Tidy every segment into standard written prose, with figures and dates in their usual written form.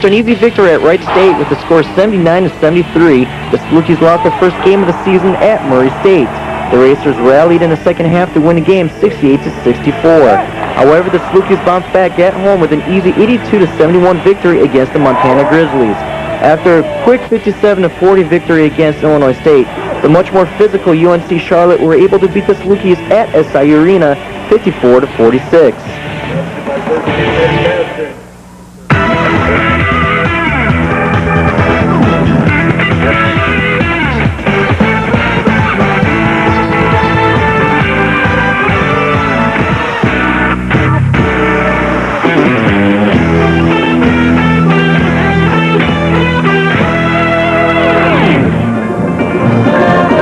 An easy victory at Wright State with the score 79-73. The Salukis lost their first game of the season at Murray State. The Racers rallied in the second half to win the game 68-64. However, the Salukis bounced back at home with an easy 82-71 victory against the Montana Grizzlies. After a quick 57-40 victory against Illinois State, the much more physical UNC Charlotte were able to beat the Salukis at SIU Arena 54-46.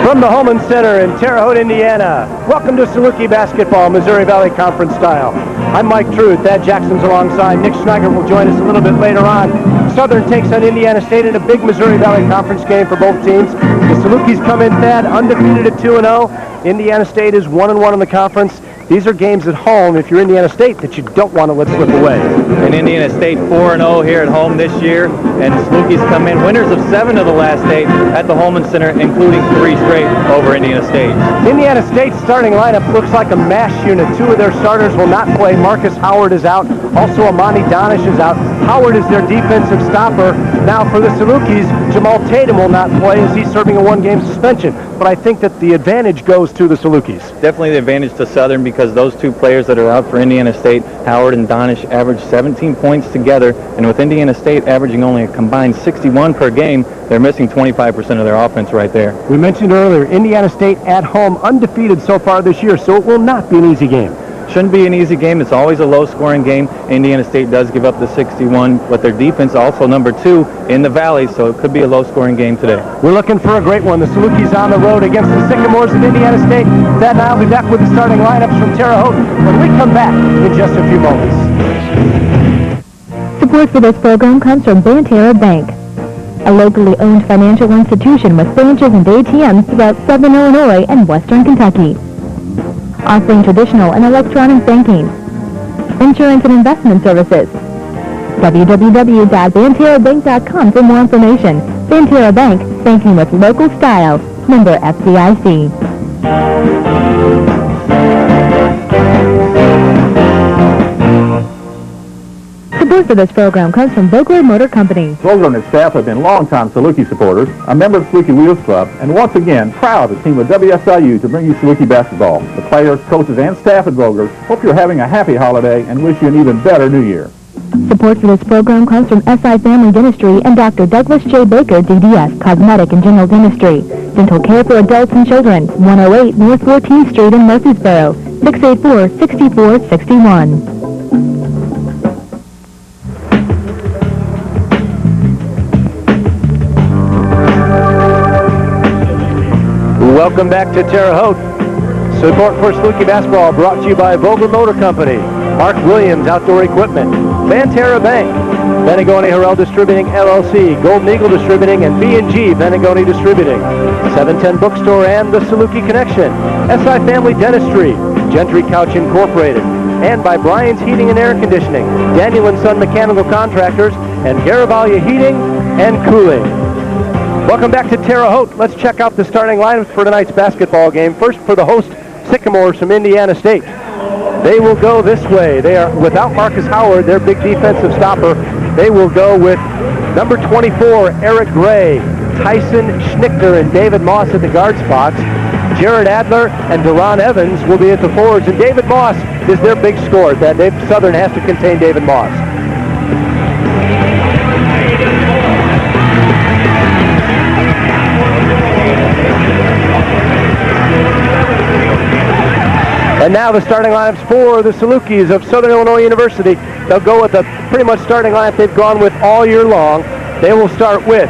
From the Holman Center in Terre Haute, Indiana, welcome to Saluki Basketball, Missouri Valley Conference style. I'm Mike Truth. Thad Jackson's alongside. Nick Schneider will join us a little bit later on. Southern takes on Indiana State in a big Missouri Valley Conference game for both teams. The Salukis come in, Thad, undefeated at 2-0. Indiana State is 1-1 in the conference. These are games at home, if you're Indiana State, that you don't want to let slip away. And Indiana State 4-0 here at home this year, and the Salukis come in winners of 7 of the last 8 at the Holman Center, including 3 straight over Indiana State. Indiana State's starting lineup looks like a mash unit. 2 of their starters will not play. Marcus Howard is out. Also, Amani Donish is out. Howard is their defensive stopper. Now, for the Salukis, Jamal Tatum will not play as he's serving a 1-game suspension. But I think that the advantage goes to the Salukis. Definitely the advantage to Southern because those 2 players that are out for Indiana State, Howard and Donish, average 17 points together. And with Indiana State averaging only a combined 61 per game, they're missing 25% of their offense right there. We mentioned earlier, Indiana State at home, undefeated so far this year, so it will not be an easy game. Shouldn't be an easy game. It's always a low-scoring game. Indiana State does give up the 61, but their defense also number 2 in the Valley, so it could be a low-scoring game today. We're looking for a great one. The Salukis on the road against the Sycamores of Indiana State. Thad and I will be back with the starting lineups from Terre Haute when we come back in just a few moments. Support for this program comes from Banterra Bank, a locally owned financial institution with branches and ATMs throughout Southern Illinois and Western Kentucky. Offering traditional and electronic banking, insurance and investment services. www.banterrabank.com for more information. Banterra Bank, banking with local style. Member FDIC. Support for this program comes from Vogler Motor Company. Vogler and his staff have been longtime Saluki supporters, a member of the Saluki Wheels Club, and once again proud to team with WSIU to bring you Saluki basketball. The players, coaches, and staff at Vogler hope you're having a happy holiday and wish you an even better New Year. Support for this program comes from SI Family Dentistry and Dr. Douglas J. Baker, DDS, Cosmetic and General Dentistry. Dental care for adults and children. 108 North 14th Street in Murfreesboro. 684-6461. Welcome back to Terre Haute. Support for Saluki basketball brought to you by Vogler Motor Company, Mark Williams Outdoor Equipment, Banterra Bank, Benegoni Harrell Distributing LLC, Golden Eagle Distributing, and B&G Benegoni Distributing, 710 Bookstore and the Saluki Connection, SI Family Dentistry, Gentry Couch Incorporated, and by Bryan's Heating and Air Conditioning, Daniel & Son Mechanical Contractors, and Garibaldi Heating and Cooling. Welcome back to Terre Haute. Let's check out the starting lineups for tonight's basketball game. First for the host, Sycamores from Indiana State. They will go this way. They are without Marcus Howard, their big defensive stopper. They will go with number 24, Eric Gray, Tyson Schnichter, and David Moss at the guard spots. Jared Adler and Deron Evans will be at the forwards, and David Moss is their big scorer. That Southern has to contain David Moss. And now the starting lineups for the Salukis of Southern Illinois University. They'll go with the pretty much starting lineup they've gone with all year long. They will start with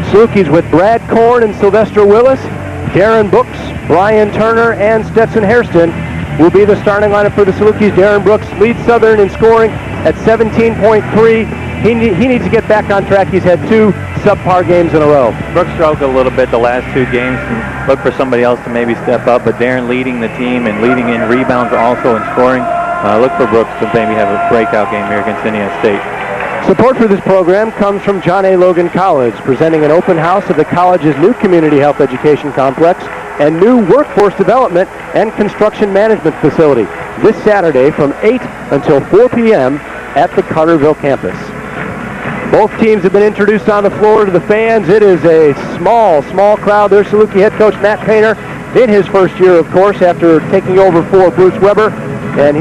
Salukis with Brad Korn and Sylvester Willis, Darren Brooks, Brian Turner, and Stetson Hairston will be the starting lineup for the Salukis. Darren Brooks leads Southern in scoring at 17.3. He needs to get back on track. He's had 2 subpar games in a row. Brooks struggled a little bit the last 2 games. Look for somebody else to maybe step up, but Darren leading the team and leading in rebounds also and scoring. Look for Brooks to maybe have a breakout game here against Indiana State. Support for this program comes from John A. Logan College, presenting an open house of the college's new community health education complex and new workforce development and construction management facility this Saturday from 8 until 4 p.m. at the Carterville campus. Both teams have been introduced on the floor to the fans. It is a small crowd. There's Saluki head coach Matt Painter in his first year, of course, after taking over for Bruce Weber. And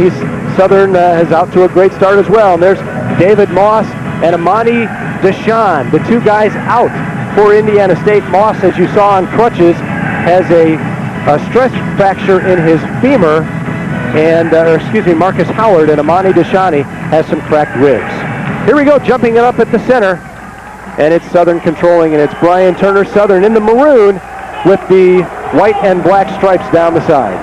Southern is out to a great start as well. And there's David Moss and Amani Deshawn, the two guys out for Indiana State. Moss, as you saw on crutches, has a stress fracture in his femur. And, Marcus Howard and Amani Deshawn has some cracked ribs. Here we go, jumping it up at the center. And it's Southern controlling, and it's Brian Turner. Southern in the maroon with the white and black stripes down the side.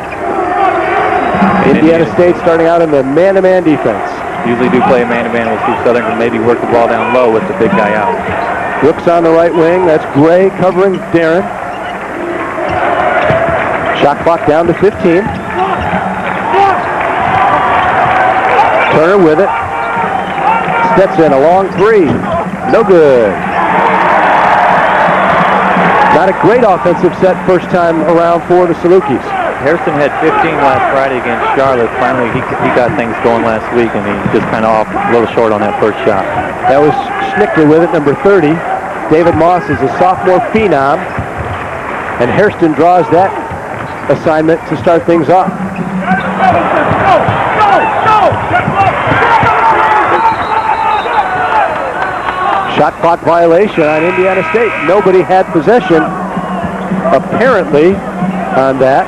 Indiana State starting out in the man-to-man defense. Usually do play a man-to-man. We'll see Southern can maybe work the ball down low with the big guy out. Brooks on the right wing. That's Gray covering Darren. Shot clock down to 15. Turner with it. Stetson, a long three. No good. Not a great offensive set first time around for the Salukis. Harrison had 15 last Friday against Charlotte. Finally, he got things going last week, and he just kind of off a little short on that first shot. That was Schnicker with it, number 30. David Moss is a sophomore phenom, and Hairston draws that assignment to start things off. Shot clock violation on Indiana State. Nobody had possession, apparently, on that.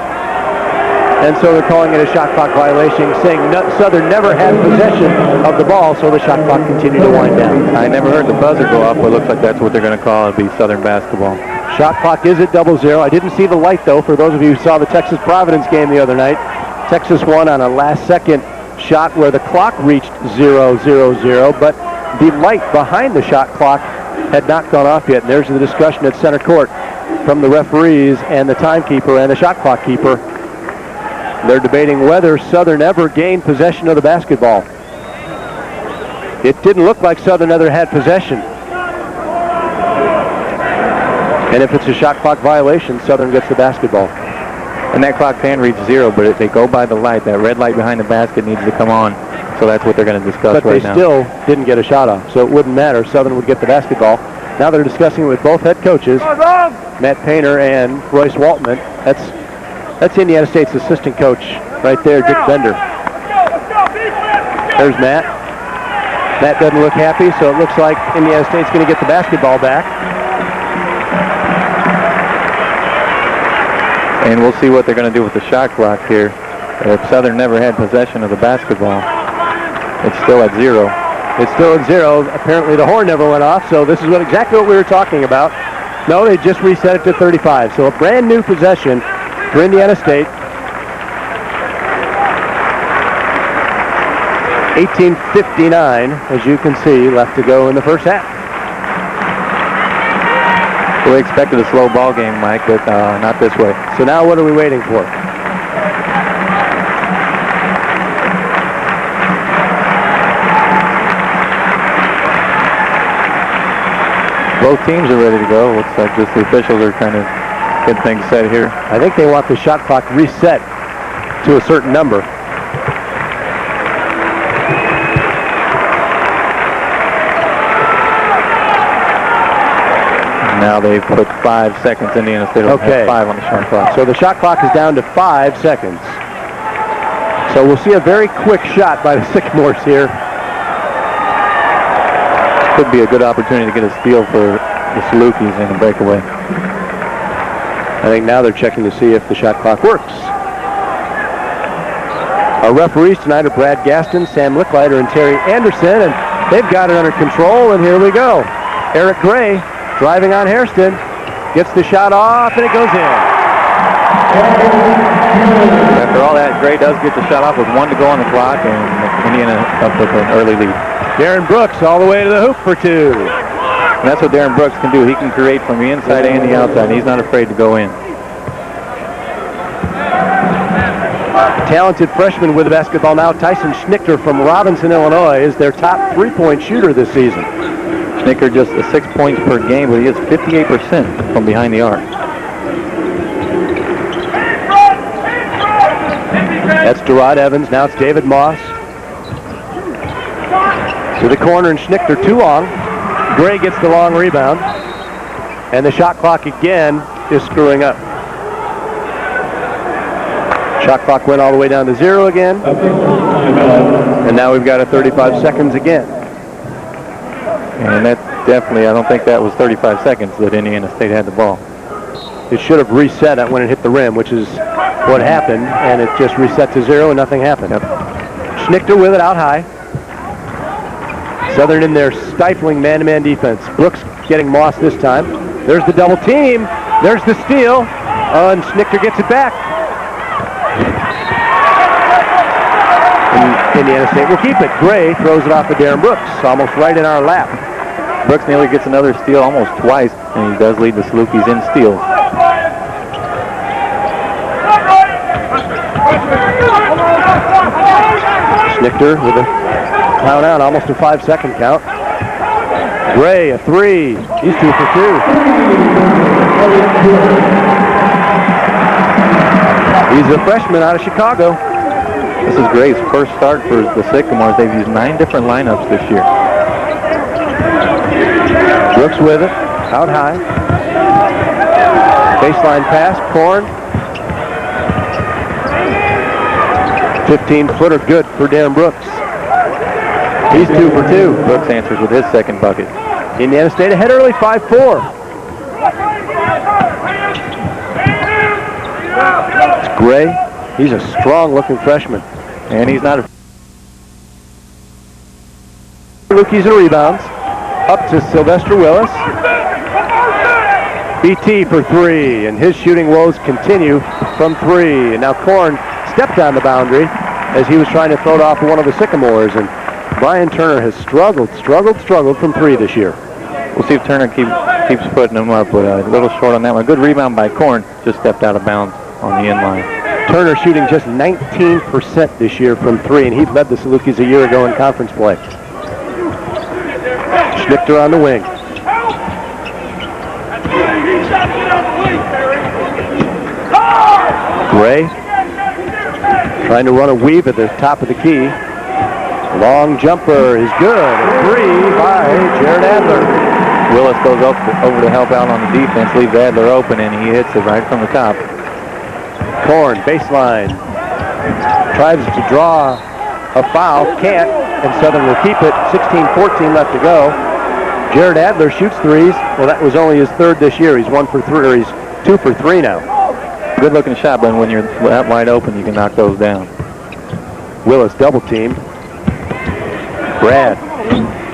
And so they're calling it a shot clock violation, saying Southern never had possession of the ball, so the shot clock continued to wind down. I never heard the buzzer go off, but it looks like that's what they're going to call it, be Southern basketball. Shot clock is at 0-0. I didn't see the light, though, for those of you who saw the Texas-Providence game the other night. Texas won on a last-second shot where the clock reached 0-0-0, but the light behind the shot clock had not gone off yet. And there's the discussion at center court from the referees and the timekeeper and the shot clock keeper. They're debating whether Southern ever gained possession of the basketball. It didn't look like Southern ever had possession. And if it's a shot clock violation, Southern gets the basketball. And that clock can reach 0, but if they go by the light, that red light behind the basket needs to come on. So that's what they're going to discuss right now. But they still didn't get a shot off, so it wouldn't matter. Southern would get the basketball. Now they're discussing it with both head coaches, Matt Painter and Royce Waltman. That's Indiana State's assistant coach right there, Dick Bender. There's Matt. Matt doesn't look happy, so it looks like Indiana State's going to get the basketball back. And we'll see what they're going to do with the shot clock here. If Southern never had possession of the basketball, it's still at 0. It's still at 0. Apparently the horn never went off, so this is exactly what we were talking about. No, they just reset it to 35. So a brand new possession for Indiana State. 18:59, as you can see, left to go in the first half. We expected a slow ball game, Mike, but not this way. So now what are we waiting for? Both teams are ready to go. Looks like just the officials are trying to get things set here. I think they want the shot clock reset to a certain number. Now they've put 5 seconds. Indiana State will have 5 on the shot clock. So the shot clock is down to 5 seconds. So we'll see a very quick shot by the Sycamores here. Could be a good opportunity to get a steal for the Salukis in the breakaway. I think now they're checking to see if the shot clock works. Our referees tonight are Brad Gaston, Sam Licklider, and Terry Anderson, and they've got it under control, and here we go. Eric Gray driving on Hairston, gets the shot off, and it goes in. After all that, Gray does get the shot off with 1 to go on the clock, and Indiana up with an early lead. Darren Brooks all the way to the hoop for 2. And that's what Darren Brooks can do. He can create from the inside and the outside. He's not afraid to go in. Talented freshman with the basketball now. Tyson Schnichter from Robinson, Illinois, is their top three-point shooter this season. Schnicker just 6 points per game, but he is 58% from behind the arc. That's Derod Evans. Now it's David Moss. To the corner, and Schnichter too long. Gray gets the long rebound. And the shot clock again is screwing up. Shot clock went all the way down to 0 again. And now we've got a 35 seconds again. And that definitely, I don't think that was 35 seconds that Indiana State had the ball. It should have reset when it hit the rim, which is what happened, and it just reset to 0 and nothing happened. Yep. Schnichter with it out high. Southern in their stifling man-to-man defense. Brooks getting Moss this time. There's the double team. There's the steal. And Schnichter gets it back. And Indiana State will keep it. Gray throws it off to Darren Brooks, almost right in our lap. Brooks nearly gets another steal almost twice, and he does lead the Salukis in steals. Schnichter with a count out, almost a 5-second count. Gray, a three. He's 2 for 2. He's a freshman out of Chicago. This is Gray's first start for the Sycamores. They've used 9 different lineups this year. Brooks with it, out high. Baseline pass, Korn. 15-footer good for Darren Brooks. He's 2 for 2. Brooks answers with his second bucket. Indiana State ahead early, 5-4. It's Gray. He's a strong-looking freshman. And he's not a... Rookies and rebounds. Up to Sylvester Willis. BT for 3, and his shooting woes continue from 3. And now Korn stepped on the boundary as he was trying to throw it off of one of the Sycamores, and Brian Turner has struggled from 3 this year. We'll see if Turner keeps putting them up, but a little short on that one. Good rebound by Korn, just stepped out of bounds on the inline. Turner shooting just 19% this year from 3, and he led the Salukis a year ago in conference play. Schnichter on the wing. Gray trying to run a weave at the top of the key. Long jumper is good. A 3 by Jared Adler. Willis goes over to help out on the defense, leaves Adler open, and he hits it right from the top. Korn, baseline. Tries to draw a foul, can't, and Southern will keep it. 16-14 left to go. Jared Adler shoots threes. Well, that was only his third this year. He's 1 for 3, or he's 2 for 3 now. Good looking shot, but when you're that wide open, you can knock those down. Willis double team. Brad,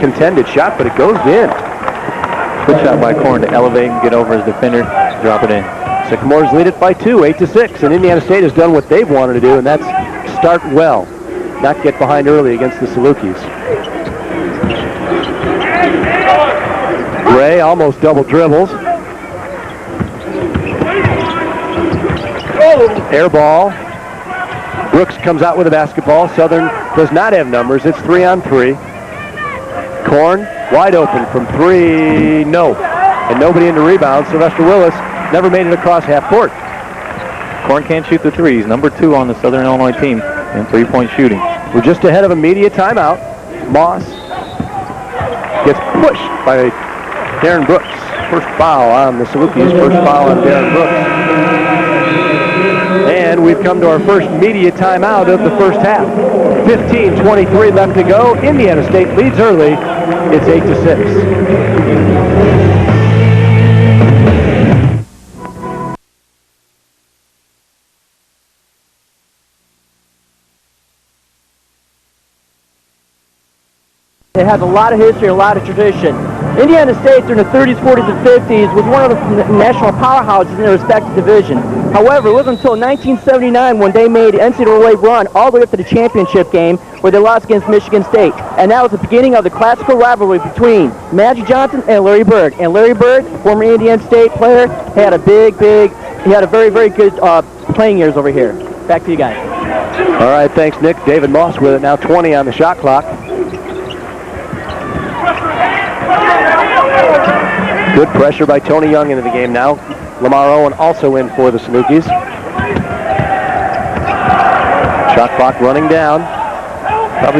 contended shot, but it goes in. Good shot by Korn to elevate and get over his defender, drop it in. Sycamores lead it by 2, 8-6, and Indiana State has done what they've wanted to do, and that's start well, not get behind early against the Salukis. Gray almost double dribbles. Air ball. Brooks comes out with a basketball. Southern does not have numbers. It's 3-on-3. Korn wide open from 3. No. And nobody in the rebound. Sylvester Willis never made it across half court. Korn can't shoot the threes. Number 2 on the Southern Illinois team in three-point shooting. We're just ahead of a media timeout. Moss gets pushed by Darren Brooks. First foul on the Salukis. First foul on Darren Brooks. And we've come to our first media timeout of the first half. 15:23 left to go. Indiana State leads early. It's 8-6. It has a lot of history, a lot of tradition. Indiana State during the 30s, 40s, and 50s was one of the national powerhouses in their respective division. However, it wasn't until 1979 when they made an NCAA run all the way up to the championship game where they lost against Michigan State. And that was the beginning of the classical rivalry between Magic Johnson and Larry Bird. And Larry Bird, former Indiana State player, had a very, very good playing years over here. Back to you guys. All right, thanks, Nick. David Moss with it now, 20 on the shot clock. Good pressure by Tony Young into the game now. Lamar Owen also in for the Salukis. Shot clock running down.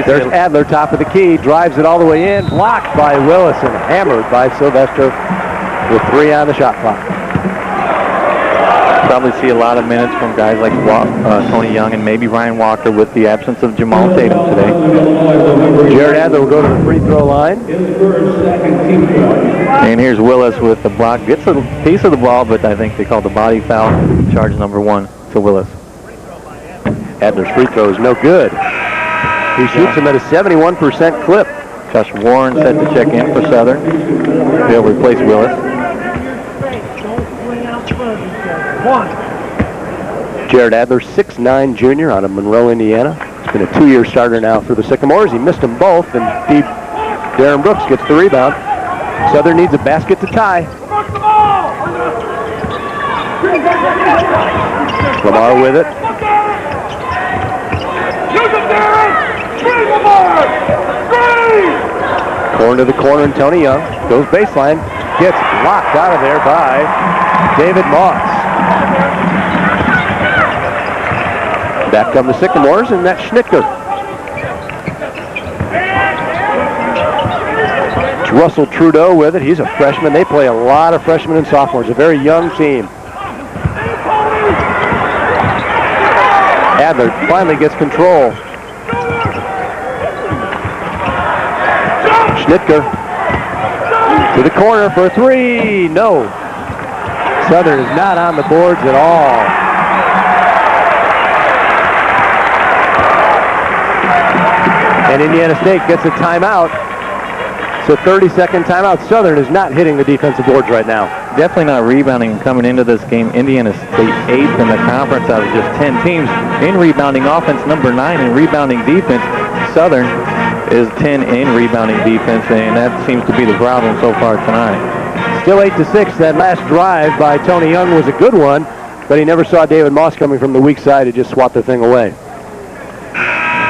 There's Adler, top of the key, drives it all the way in, blocked by Willis and hammered by Sylvester with 3 on the shot clock. Probably see a lot of minutes from guys like Tony Young and maybe Ryan Walker with the absence of Jamal Tatum today. Jared Adler will go to the free throw line. And here's Willis with the block. Gets a piece of the ball, but I think they called the body foul. Charge number 1 to Willis. Adler's free throw is no good. He shoots him at a 71% clip. Josh Warren set to check in for Southern. He'll replace Willis. Jared Adler, 6'9" junior out of Monroe, Indiana. He's been a 2-year starter now for the Sycamores. He missed them both, and Darren Brooks gets the rebound. Southern needs a basket to tie. Lamar with it. Corner to the corner, and Tony Young goes baseline. Gets locked out of there by David Moss. Back come the Sycamores, and that's Schnitker. It's Russell Trudeau with it. He's a freshman. They play a lot of freshmen and sophomores. A very young team. Adler finally gets control. Schnitker to the corner for a 3. No. Southern is not on the boards at all. And Indiana State gets a timeout. So 30-second timeout. Southern is not hitting the defensive boards right now. Definitely not rebounding coming into this game. Indiana State 8th in the conference out of just 10 teams in rebounding offense, number 9 in rebounding defense. Southern is 10 in rebounding defense, and that seems to be the problem so far tonight. Still 8-6. That last drive by Tony Young was a good one, but he never saw David Moss coming from the weak side to just swat the thing away.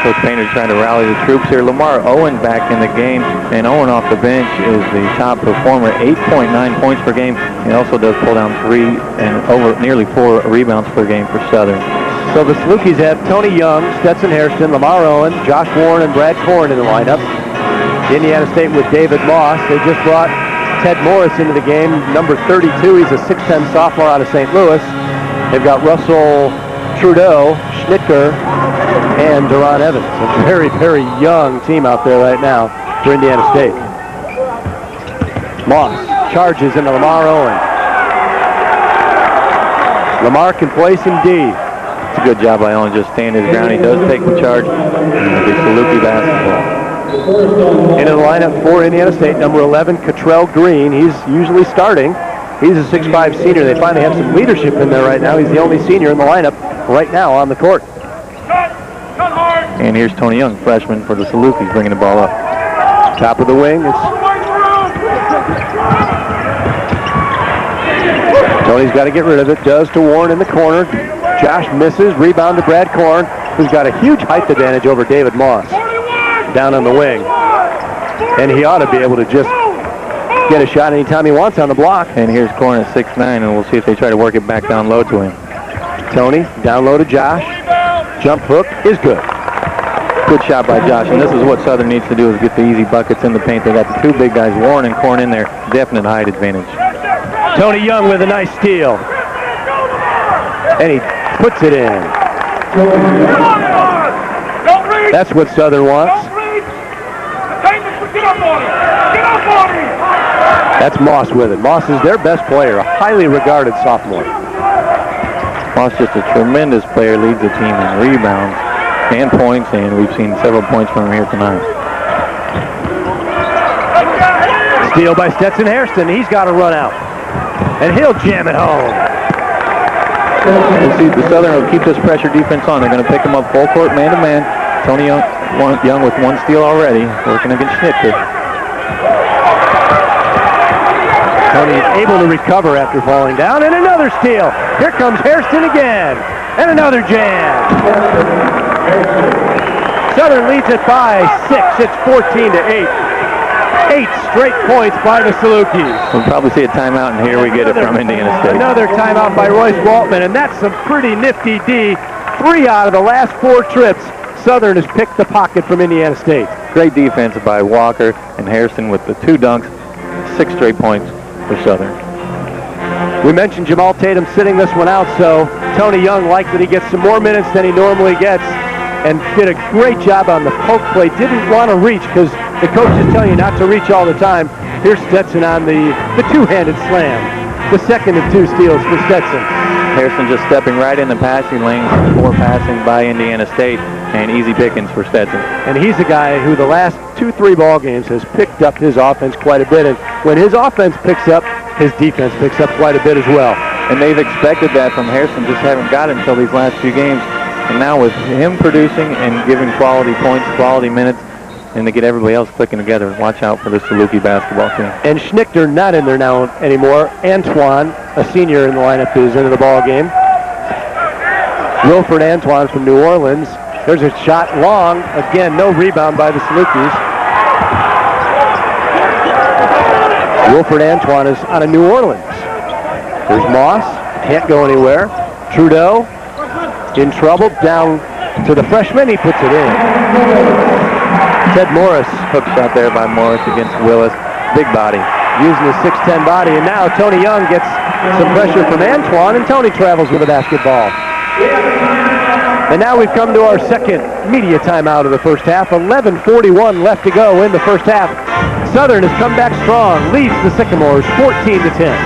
Coach Painter trying to rally the troops here. Lamar Owen back in the game, and Owen off the bench is the top performer, 8.9 points per game. He also does pull down 3 and over nearly 4 rebounds per game for Southern. So the Salukis have Tony Young, Stetson Hairston, Lamar Owen, Josh Warren, and Brad Korn in the lineup. Indiana State with David Moss. They just brought Ted Morris into the game, number 32. He's a 6'10 sophomore out of St. Louis. They've got Russell Trudeau, Schnitker, and Deron Evans. A very, very young team out there right now for Indiana State. Moss charges into Lamar Owen. Lamar can play some D. It's a good job by Owen, just staying his ground. He does take the charge. It's Saluki basketball. Into the lineup for Indiana State, number 11, Cottrell Green. He's usually starting. He's a 6'5 senior. They finally have some leadership in there right now. He's the only senior in the lineup right now on the court. And here's Tony Young, freshman for the Salukis, bringing the ball up. Top of the wing. Tony's got to get rid of it. Does to Warren in the corner. Josh misses. Rebound to Brad Korn, who's got a huge height advantage over David Moss down on the wing. And he ought to be able to just get a shot anytime he wants on the block. And here's Korn at 6'9", and we'll see if they try to work it back down low to him. Tony, down low to Josh. Jump hook is good. Good shot by Josh, and this is what Southern needs to do, is get the easy buckets in the paint. They got the 2 big guys, Warren and Korn, in there. Definite height advantage. Tony Young with a nice steal. And he puts it in. That's what Southern wants. That's Moss with it. Moss is their best player, a highly regarded sophomore. Moss just a tremendous player, leads the team in rebounds and points, and we've seen several points from him here tonight. Steal by Stetson Hairston. He's got to run out. And he'll jam it home. You see, the Southern will keep this pressure defense on. They're going to pick him up full court, man-to-man. Tony Young with 1 steal already, working against Schnitker. Tony is able to recover after falling down, and another steal. Here comes Hairston again, and another jam. Southern leads it by 6. It's 14-8. 8 straight points by the Salukis. We'll probably see a timeout, and here we get it from Indiana State. Another timeout by Royce Waltman, and that's some pretty nifty D. 3 out of the last 4 trips, Southern has picked the pocket from Indiana State. Great defense by Walker and Harrison with the 2 dunks. 6 straight points for Southern. We mentioned Jamal Tatum sitting this one out, so Tony Young liked that he gets some more minutes than he normally gets and did a great job on the poke play. Didn't want to reach because the coaches tell you not to reach all the time. Here's Stetson on the two-handed slam. The second of 2 steals for Stetson. Harrison just stepping right in the passing lane before passing by Indiana State, and easy pickings for Stetson. And he's a guy who the last 2-3 ball games has picked up his offense quite a bit. And when his offense picks up, his defense picks up quite a bit as well. And they've expected that from Harrison, just haven't got it until these last few games. And now with him producing and giving quality points, quality minutes, and to get everybody else clicking together, watch out for the Saluki basketball team. And Schnichter not in there now anymore. Antoine, a senior in the lineup, is into the ball game. Wilfred Antoine from New Orleans. There's a shot long. Again, no rebound by the Salukis. Wilfred Antoine is out of New Orleans. There's Moss. Can't go anywhere. Trudeau in trouble. Down to the freshman. He puts it in. Ted Morris. Hook shot there by Morris against Willis. Big body. Using his 6'10 body. And now Tony Young gets some pressure from Antoine, and Tony travels with the basketball. And now we've come to our second media timeout of the first half. 11:41 left to go in the first half. Southern has come back strong, leads the Sycamores 14-10.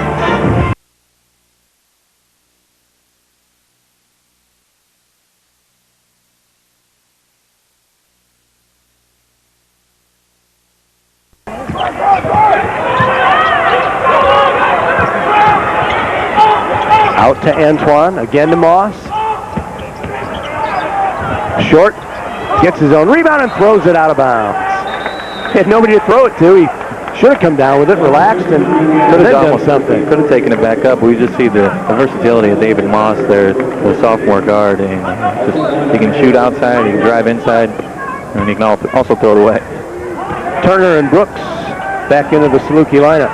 Out to Antoine, again to Moss. Short, gets his own rebound and throws it out of bounds. He had nobody to throw it to. He should have come down with it, relaxed, and could have done something. Could have taken it back up. We just see the versatility of David Moss there, the sophomore guard, and he can shoot outside, he can drive inside, and he can also throw it away. Turner and Brooks back into the Saluki lineup.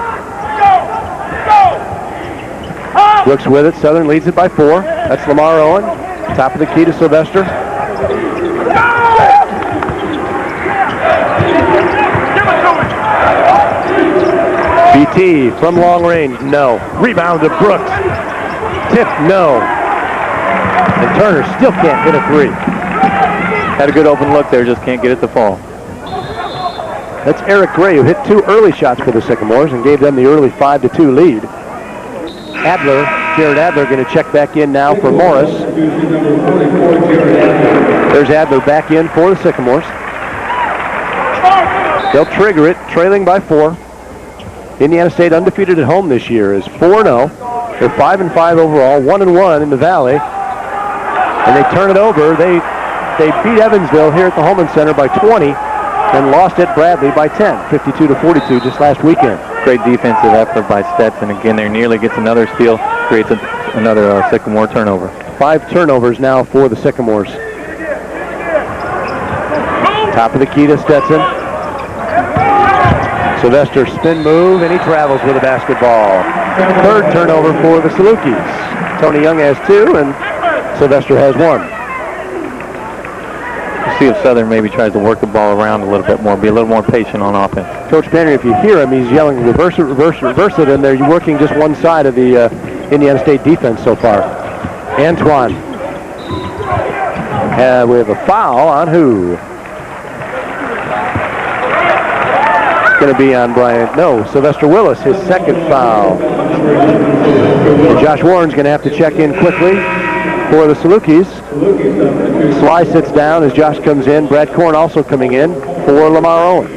Brooks with it. Southern leads it by 4. That's Lamar Owen. Top of the key to Sylvester. BT from long range, no. Rebound to Brooks. Tip, no. And Turner still can't hit a 3. Had a good open look there, just can't get it to fall. That's Eric Gray, who hit 2 early shots for the Sycamores and gave them the early 5-2 lead. Jared Adler going to check back in now for Morris. There's Adler back in for the Sycamores. They'll trigger it, trailing by 4. Indiana State undefeated at home this year is 4-0. They're 5-5 overall, 1-1 in the Valley. And they turn it over. They beat Evansville here at the Holman Center by 20 and lost at Bradley by 10, 52-42 just last weekend. Great defensive effort by Stetson. Again, there nearly gets another steal, creates another Sycamore turnover. 5 turnovers now for the Sycamores. Top of the key to Stetson. Sylvester spin move, and he travels with the basketball. 3rd turnover for the Salukis. Tony Young has 2, and Sylvester has 1. See if Southern maybe tries to work the ball around a little bit more, be a little more patient on offense. Coach Penny, if you hear him, he's yelling, reverse it, reverse it, reverse it, and they're working just one side of the Indiana State defense so far. Antoine. We have a foul on who? It's going to be on Sylvester Willis, his 2nd foul. And Josh Warren's going to have to check in quickly for the Salukis. Sly sits down as Josh comes in. Brad Korn also coming in for Lamar Owen.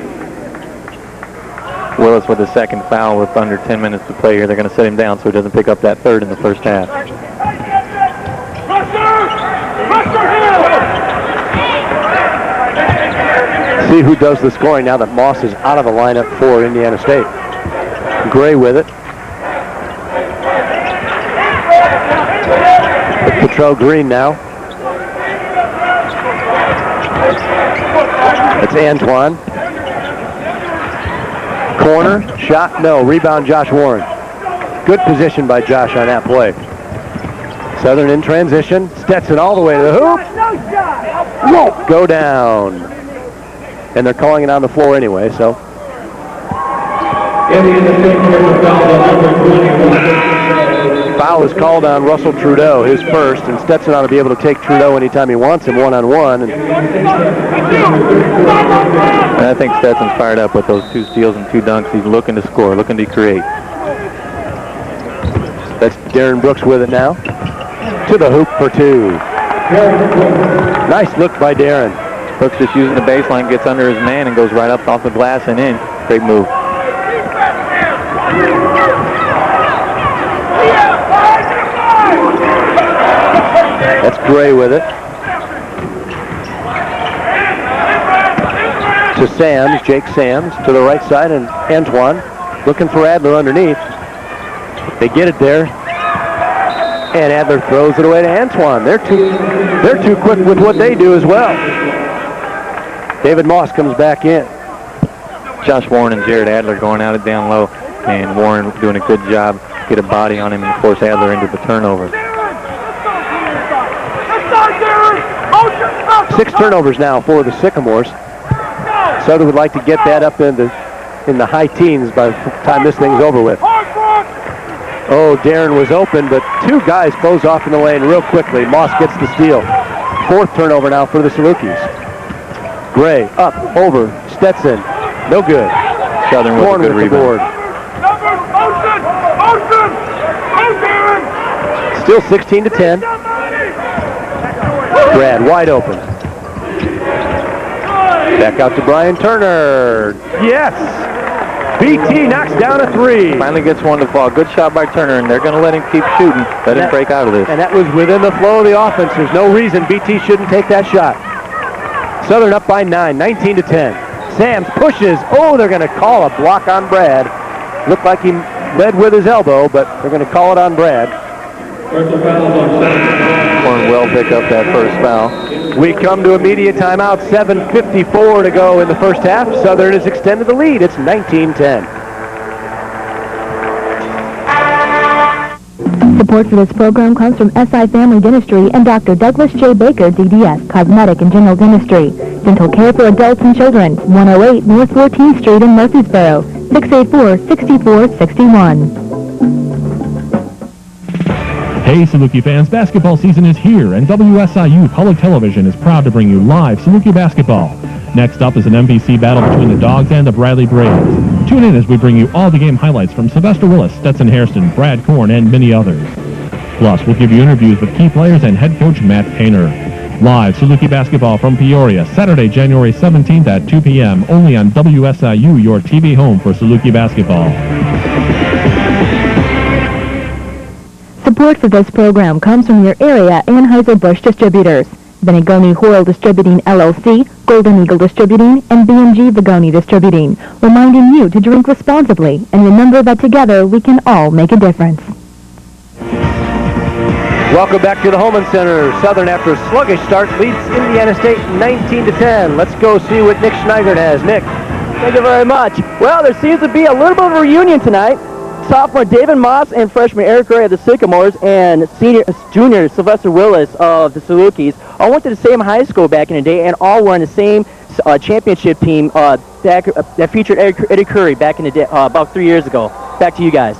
Willis with the 2nd foul with under 10 minutes to play here. They're going to set him down so he doesn't pick up that 3rd in the first half. See who does the scoring now that Moss is out of the lineup for Indiana State. Gray with it. Patrell Green now. It's Antoine. Corner, shot, no. Rebound, Josh Warren. Good position by Josh on that play. Southern in transition. Stetson all the way to the hoop. Won't go down. And they're calling it on the floor anyway, so. Foul is called on Russell Trudeau, his first, and Stetson ought to be able to take Trudeau anytime he wants him one-on-one. And I think Stetson's fired up with those 2 steals and 2 dunks. He's looking to score, looking to create. That's Darren Brooks with it now. To the hoop for 2. Nice look by Darren. Brooks just using the baseline, gets under his man and goes right up off the glass and in. Great move. That's Gray with it. To Sams, Jake Sams, to the right side, and Antoine looking for Adler underneath. They get it there, and Adler throws it away to Antoine. They're too quick with what they do as well. David Moss comes back in. Josh Warren and Jared Adler going at it down low, and Warren doing a good job, get a body on him and force Adler into the turnover. 6 turnovers now for the Sycamores. Southern would like to get that up in the high teens by the time this thing's over with. Oh, Darren was open, but 2 guys close off in the lane real quickly. Moss gets the steal. 4th turnover now for the Salukis. Gray up, over, Stetson. No good. Southern with a good rebound. Still 16-10. Brad wide open. Back out to Brian Turner. Yes! BT knocks down a 3. Finally gets one to fall. Good shot by Turner, and they're going to let him keep shooting. Let him break out of this. And that was within the flow of the offense. There's no reason BT shouldn't take that shot. Southern up by 9, 19-10. Sams pushes. Oh, they're going to call a block on Brad. Looked like he led with his elbow, but they're going to call it on Brad. Cornwell pick up that first foul. We come to immediate timeout. 7:54 to go in the first half. Southern has extended the lead. It's 19-10. Support for this program comes from SI Family Dentistry and Dr. Douglas J. Baker, DDS, Cosmetic and General Dentistry. Dental care for adults and children. 108 North 14th Street in Murfreesboro. 684-6461. Hey Saluki fans, basketball season is here, and WSIU Public Television is proud to bring you live Saluki basketball. Next up is an MVC battle between the Dogs and the Bradley Braves. Tune in as we bring you all the game highlights from Sylvester Willis, Stetson Hairston, Brad Korn, and many others. Plus, we'll give you interviews with key players and head coach Matt Painter. Live Saluki basketball from Peoria, Saturday, January 17th at 2 p.m. only on WSIU, your TV home for Saluki basketball. Support for this program comes from your area Anheuser-Busch distributors. Benigoni Hoyle Distributing LLC, Golden Eagle Distributing, and B&G Vigoni Distributing, reminding you to drink responsibly and remember that together we can all make a difference. Welcome back to the Holman Center. Southern, after a sluggish start, leads Indiana State 19-10. Let's go see what Nick Schneigert has. Nick. Thank you very much. Well, there seems to be a little bit of a reunion tonight. Sophomore David Moss and freshman Eric Gray of the Sycamores and junior Sylvester Willis of the Salukis all went to the same high school back in the day and all were on the same championship team that featured Eddie Curry back in the day, about 3 years ago. Back to you guys.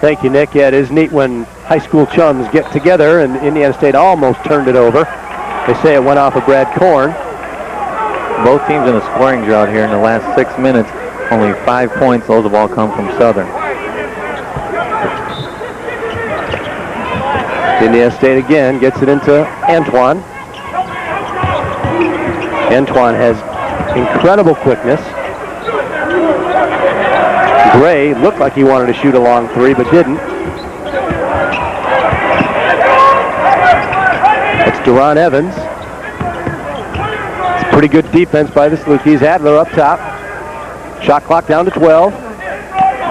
Thank you, Nick. Yeah, it is neat when high school chums get together, and Indiana State almost turned it over. They say it went off of Brad Korn. Both teams in a scoring drought here in the last 6 minutes. Only 5 points. Those have all come from Southern. Indiana State again gets it into Antoine. Antoine has incredible quickness. Gray looked like he wanted to shoot a long 3, but didn't. It's Deron Evans. It's pretty good defense by the Salukis. Adler up top. Shot clock down to 12.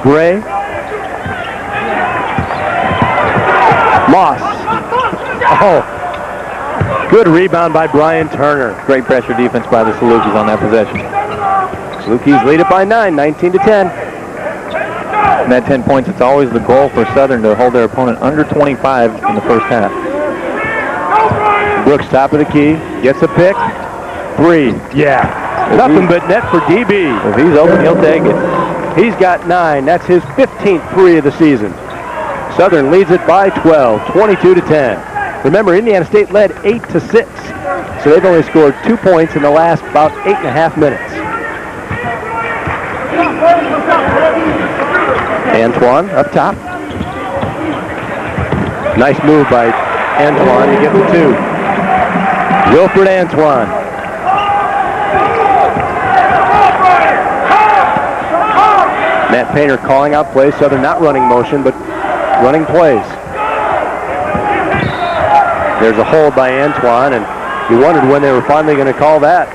Gray. Moss. Oh, Good rebound by Brian Turner. Great pressure defense by the Salukis on that possession. Salukis lead it by 9, 19-10. And that 10 points, it's always the goal for Southern to hold their opponent under 25 in the first half. Brooks, top of the key, gets a pick. 3, yeah. Nothing but net for DB. If he's open, he'll take it. He's got 9. That's his 15th 3 of the season. Southern leads it by 12, 22-10. Remember, Indiana State led 8-6, so they've only scored 2 points in the last about 8.5 minutes. Antoine up top. Nice move by Antoine to get the 2. Wilfred Antoine. Matt Painter calling out plays. Southern not running motion, but running plays. There's a hold by Antoine, and you wondered when they were finally going to call that.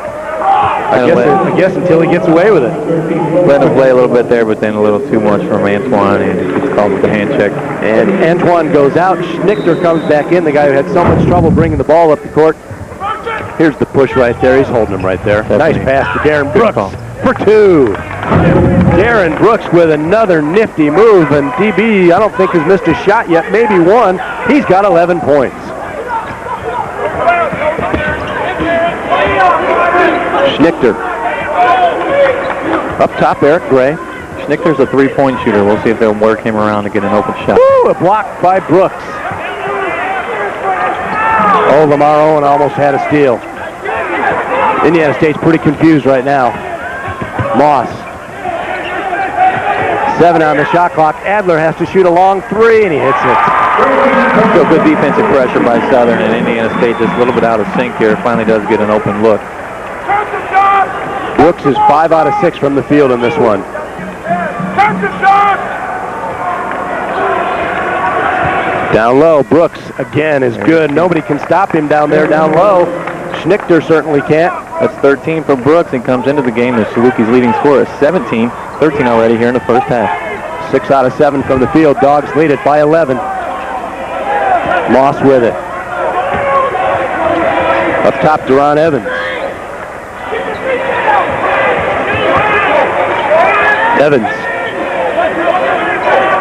I guess until he gets away with it. Let him play a little bit there, but then a little too much from Antoine, and he gets called with the hand check. And Antoine goes out. Schnichter comes back in, the guy who had so much trouble bringing the ball up the court. Here's the push right there. He's holding him right there. Definitely. Nice pass to Darren Brooks for 2. Darren Brooks with another nifty move, and DB, I don't think has missed a shot yet, maybe one. He's got 11 points. Schnichter. Up top, Eric Gray. Schnichter's a three-point shooter. We'll see if they'll work him around to get an open shot. Woo, a block by Brooks. Oh, Lamar Owen almost had a steal. Indiana State's pretty confused right now. Moss. 7 on the shot clock. Adler has to shoot a long 3, and he hits it. So good defensive pressure by Southern, and Indiana State just a little bit out of sync here. Finally does get an open look. Brooks is 5 out of 6 from the field in this one. Down low, Brooks again is good. Nobody can stop him down there down low. Schnichter certainly can't. That's 13 for Brooks and comes into the game. The Salukis' leading scorer is 17. 13 already here in the first half. 6 out of 7 from the field. Dogs lead it by 11. Moss with it. Up top, Deron Evans. Evans.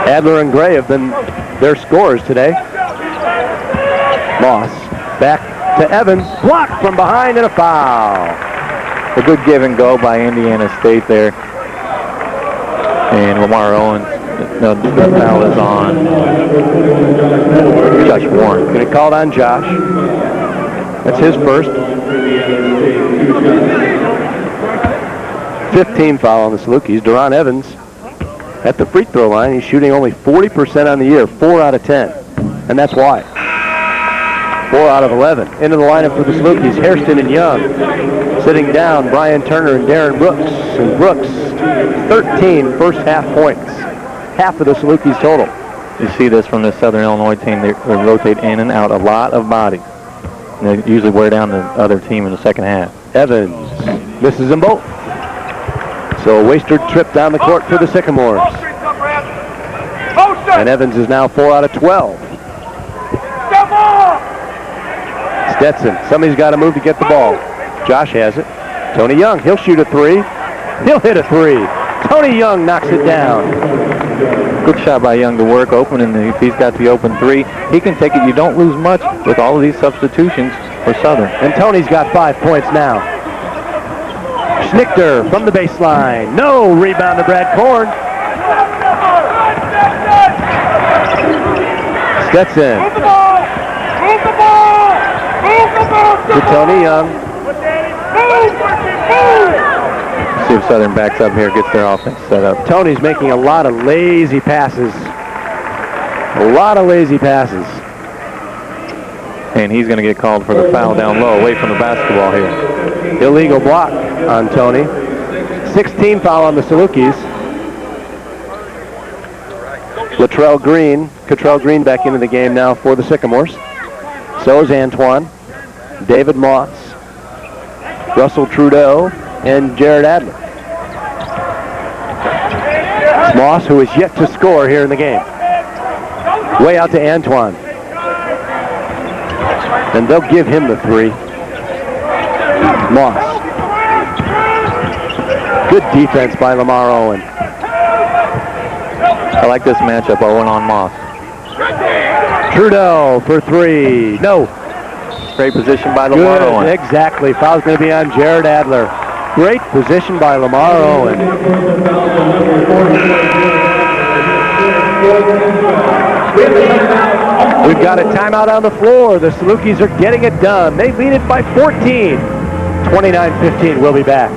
Adler and Gray have been their scorers today. Moss back to Evans. Blocked from behind and a foul. A good give and go by Indiana State there. And Lamar Owens, no, the foul is on Josh Warren. Going to call it on Josh. That's his first. 15 foul on the Salukis. Deron Evans at the free throw line. He's shooting only 40% on the year, 4 out of 10. And that's why. 4 out of 11. Into the lineup for the Salukis, Hairston and Young. Sitting down, Brian Turner and Darren Brooks. And Brooks, 13 first half points. Half of the Salukis total. You see this from the Southern Illinois team. They rotate in and out a lot of bodies. And they usually wear down the other team in the second half. Evans misses them both. So a wasted trip down the court for the Sycamores. And Evans is now 4 out of 12. Stetson, somebody's got to move to get the ball. Josh has it. Tony Young, he'll shoot a 3. He'll hit a 3. Tony Young knocks it down. Good shot by Young to work open, and if he's got the open 3, he can take it. You don't lose much with all of these substitutions for Southern. And Tony's got 5 points now. Schnichter from the baseline. No rebound to Brad Korn. Stetson. To Tony Young. See if Southern backs up here, gets their offense set up. Tony's making a lot of lazy passes. A lot of lazy passes. And he's going to get called for the foul down low, away from the basketball here. Illegal block on Tony. 16 foul on the Salukis. Cottrell Green back into the game now for the Sycamores. So is Antoine, David Moss, Russell Trudeau, and Jared Adler. It's Moss, who is yet to score here in the game. Way out to Antoine. And they'll give him the 3. Moss. Good defense by Lamar Owen. I like this matchup, Owen on Moss. Trudeau for 3. No. Great position by Lamar Owen. Exactly. Foul's going to be on Jared Adler. Great position by Lamar Owen. We've got a timeout on the floor. The Salukis are getting it done. They lead it by 14. 29-15. We'll be back.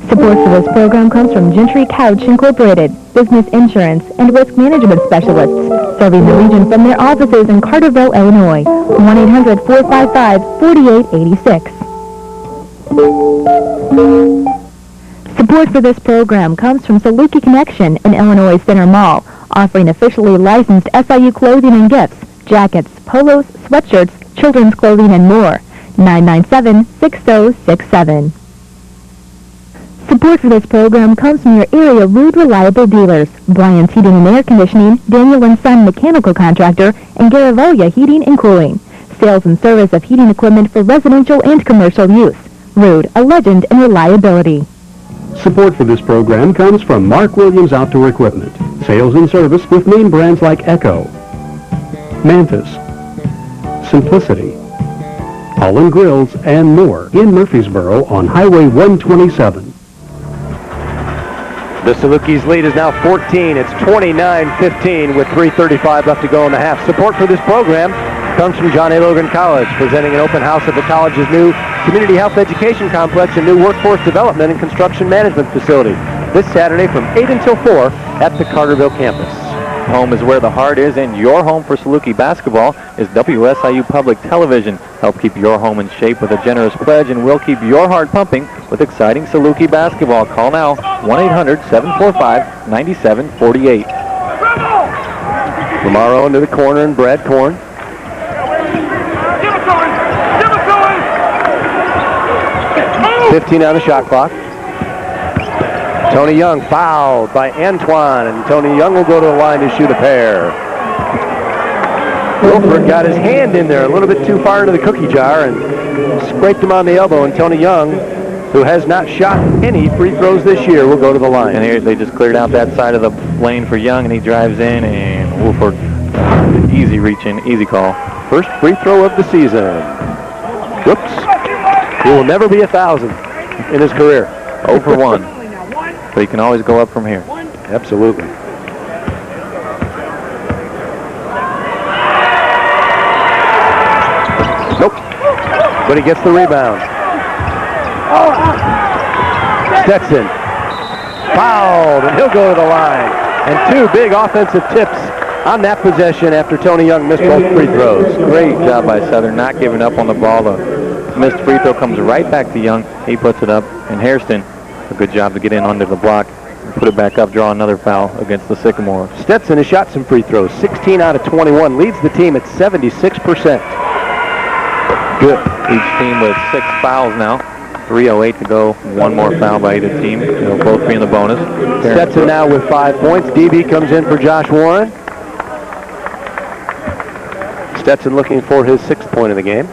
Support for this program comes from Gentry Couch Incorporated, business insurance and risk management specialists, serving the region from their offices in Carterville, Illinois. 1-800-455-4886. Support for this program comes from Saluki Connection in Illinois Center Mall, offering officially licensed SIU clothing and gifts, jackets, polos, sweatshirts, children's clothing, and more. 997-6067. Support for this program comes from your area Rude Reliable dealers, Bryant's Heating and Air Conditioning, Daniel & Son Mechanical Contractor, and Garavolia Heating and Cooling. Sales and service of heating equipment for residential and commercial use. Rude, a legend in reliability. Support for this program comes from Mark Williams Outdoor Equipment. Sales and service with name brands like Echo, Mantis, Simplicity, Holland Grills, and more in Murfreesboro on Highway 127. The Salukis' lead is now 14. It's 29-15 with 3:35 left to go in the half. Support for this program comes from John A. Logan College, presenting an open house at the college's new community health education complex and new workforce development and construction management facility this Saturday from 8 until 4 at the Carterville campus. Home is where the heart is, and your home for Saluki basketball is WSIU Public Television. Help keep your home in shape with a generous pledge, and we'll keep your heart pumping with exciting Saluki basketball. Call now, 1-800-745-9748. Lamar Owen to the corner and Brad Korn. 15 on the shot clock. Tony Young fouled by Antoine, and Tony Young will go to the line to shoot a pair. Wilford got his hand in there a little bit too far into the cookie jar and scraped him on the elbow, and Tony Young, who has not shot any free throws this year, will go to the line. And here they just cleared out that side of the lane for Young, and he drives in, and Wilford, easy reach in, easy call. First free throw of the season. Whoops. He will never be 1,000 in his career. 0 for 1. But you can always go up from here. Absolutely. Nope. But he gets the rebound. Stetson fouled, and he'll go to the line. And 2 big offensive tips on that possession after Tony Young missed both free throws. Great job by Southern, not giving up on the ball. The missed free throw comes right back to Young. He puts it up, and Hairston, a good job to get in under the block, put it back up, draw another foul against the Sycamores. Stetson has shot some free throws, 16 out of 21, leads the team at 76%. Good. Each team with 6 fouls now. 3:08 to go. 1 more foul by either team. They'll both be in the bonus. Stetson now with 5 points. DB comes in for Josh Warren. Stetson looking for his 6th point of the game.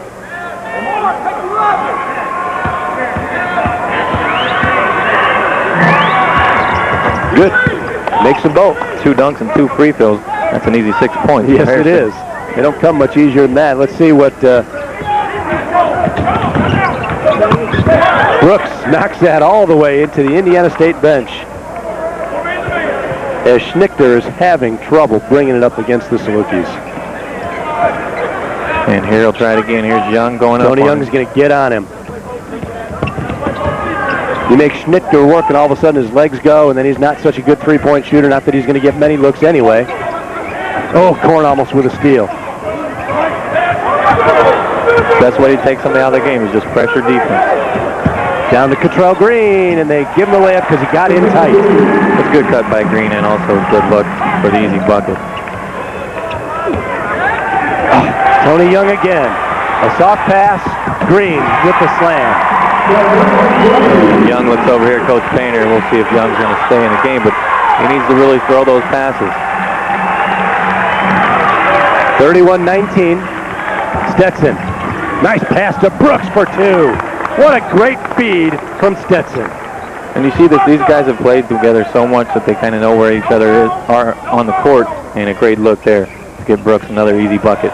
Good. Makes them both. 2 dunks and 2 free throws. That's an easy 6 points. Yes, it is. They don't come much easier than that. Let's see what Brooks knocks that all the way into the Indiana State bench. As Schnichter is having trouble bringing it up against the Salukis. And here he'll try it again. Here's Young going up. Tony Young is going to get on him. You make Schnitter work, and all of a sudden his legs go, and then he's not such a good three-point shooter. Not that he's going to get many looks anyway. Oh, Korn almost with a steal. Best way to take somebody out of the game is just pressure defense. Down to Cottrell Green, and they give him the layup because he got in tight. It's a good cut by Green, and also a good look for the easy bucket. Tony Young again. A soft pass. Green with the slam. Young looks over here at Coach Painter, and we'll see if Young's going to stay in the game, but he needs to really throw those passes. 31-19. Stetson. Nice pass to Brooks for 2. What a great feed from Stetson. And you see that these guys have played together so much that they kind of know where each other are on the court, and a great look there to give Brooks another easy bucket.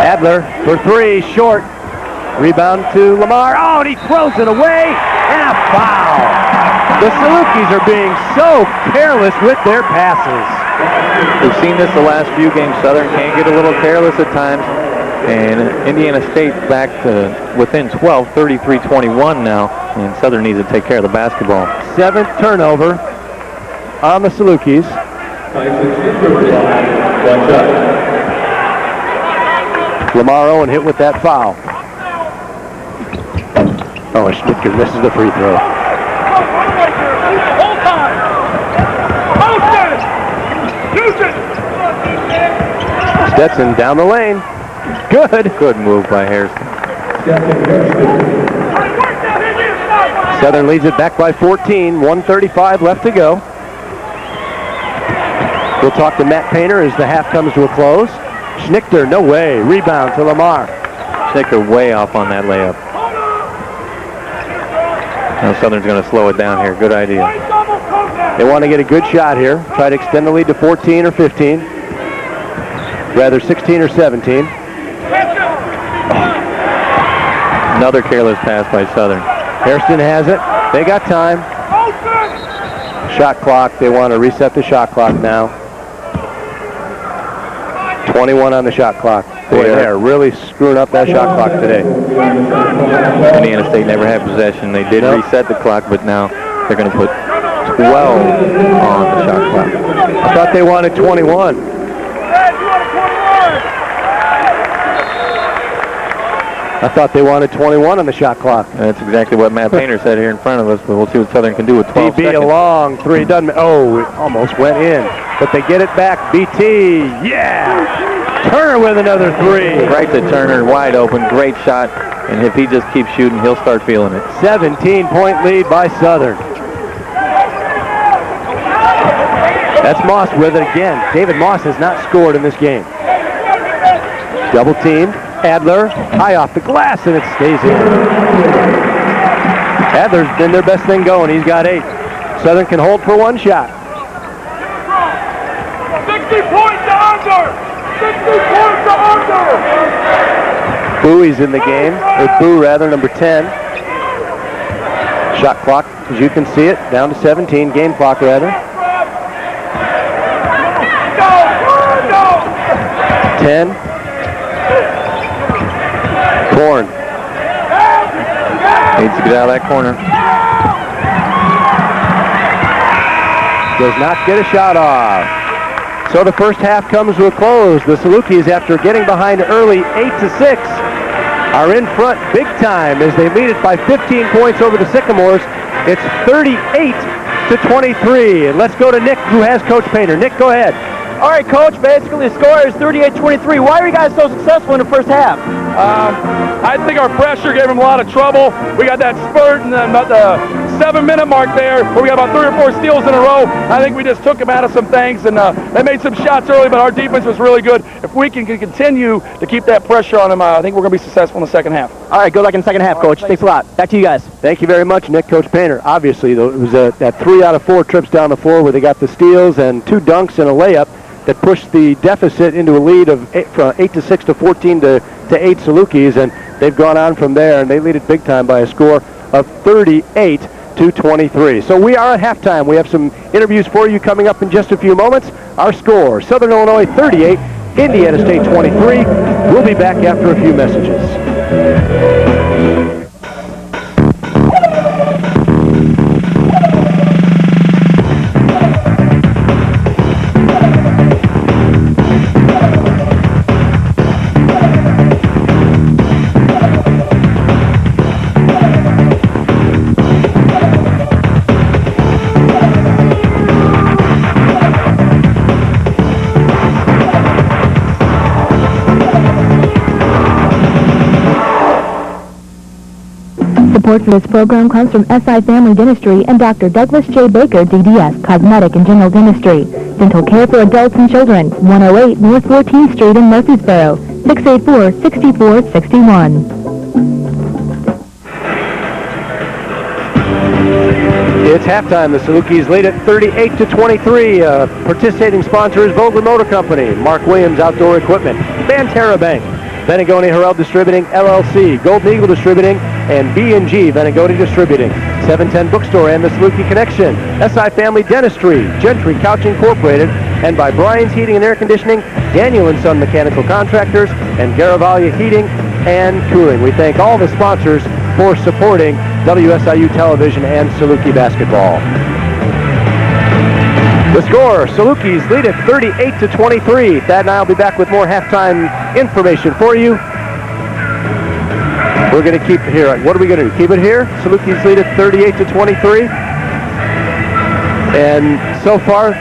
Adler for 3, short. Rebound to Lamar. Oh, and he throws it away, and a foul. The Salukis are being so careless with their passes. We've seen this the last few games. Southern can get a little careless at times, and Indiana State back to within 12, 33-21 now, and Southern needs to take care of the basketball. 7th turnover on the Salukis. Lamar Owen hit with that foul. Oh, Schnittger misses the free throw. Stetson down the lane. Good move by Harrison. Southern leads it back by 14. 1:35 left to go. We'll talk to Matt Painter as the half comes to a close. Schnittger, no way. Rebound to Lamar. Schnittger way off on that layup. Now Southern's going to slow it down here. Good idea. They want to get a good shot here. Try to extend the lead to 14 or 15. Rather 16 or 17. Another careless pass by Southern. Hairston has it. They got time. Shot clock. They want to reset the shot clock now. 21 on the shot clock. Boy, they're really screwing up that shot clock today. Indiana State never had possession. They did reset the clock, but now they're going to put 12 on the shot clock. I thought they wanted 21. I thought they wanted 21 on the shot clock. That's exactly what Matt Painter said here in front of us, but we'll see what Southern can do with 12 BB seconds. a long 3. Doesn't. Oh, it almost went in. But they get it back. BT. Yeah. Turner with another 3. Right to Turner, wide open, great shot. And if he just keeps shooting, he'll start feeling it. 17-point lead by Southern. That's Moss with it again. David Moss has not scored in this game. Double teamed. Adler, high off the glass, and it stays in. Adler's been their best thing going. He's got 8. Southern can hold for one shot. 60 points to under! 60 points to under! Bowie's in the game, or Boo rather, number 10. Shot clock, as you can see it, down to 17. Game clock rather. 10. Korn. Needs to get out of that corner. Does not get a shot off. So the first half comes to a close. The Salukis, after getting behind early 8-6, are in front big time as they lead it by 15 points over the Sycamores. It's 38-23. And let's go to Nick, who has Coach Painter. Nick, go ahead. All right, Coach, basically the score is 38-23. Why are you guys so successful in the first half? I think our pressure gave them a lot of trouble. We got that spurt and then about the 7-minute mark there where we got about 3 or 4 steals in a row. I think we just took them out of some things, and they made some shots early, but our defense was really good. If we can continue to keep that pressure on them, I think we're going to be successful in the second half. All right, good luck in the second half, Coach. Thanks a lot. Back to you guys. Thank you very much, Nick. Coach Painter. Obviously, though, it was that 3 out of 4 trips down the floor where they got the steals and 2 dunks and a layup that pushed the deficit into a lead of 8-6 to 14 to 8 Salukis, and they've gone on from there, and they lead it big time by a score of 38-23. So we are at halftime. We have some interviews for you coming up in just a few moments. Our score, Southern Illinois 38, Indiana State 23. We'll be back after a few messages. Support for this program comes from SI Family Dentistry and Dr. Douglas J. Baker, DDS, Cosmetic and General Dentistry. Dental care for adults and children, 108 North 14th Street in Murfreesboro, 684-6461. It's halftime. The Salukis lead at 38-23. Participating sponsor is Vogler Motor Company, Mark Williams Outdoor Equipment, Banterra Bank, Benegoni Harrell Distributing LLC, Golden Eagle Distributing, and B&G Benegoni Distributing, 710 Bookstore and the Saluki Connection, SI Family Dentistry, Gentry Couch Incorporated, and by Brian's Heating and Air Conditioning, Daniel & Son Mechanical Contractors, and Garavaglia Heating and Cooling. We thank all the sponsors for supporting WSIU Television and Saluki Basketball. The score, Salukis lead at 38-23. Thad and I will be back with more halftime information for you. We're going to keep it here. What are we going to do? Keep it here? Salukis lead at 38-23. And so far,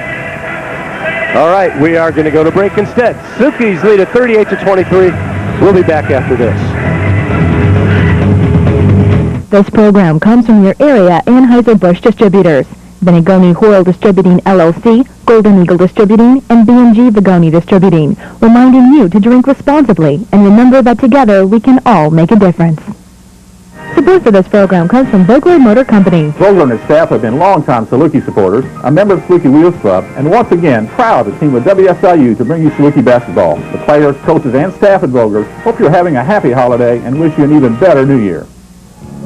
all right, we are going to go to break instead. Salukis lead at 38-23. We'll be back after this. This program comes from your area Anheuser-Busch distributors. Benegoni Hoyle Distributing LLC, Golden Eagle Distributing, and B&G Vagoni Distributing, reminding you to drink responsibly and remember that together we can all make a difference. Support for this program comes from Vogler Motor Company. Vogler and his staff have been longtime Saluki supporters, a member of the Saluki Wheels Club, and once again proud to team with WSIU to bring you Saluki basketball. The players, coaches, and staff at Vogler hope you're having a happy holiday and wish you an even better New Year.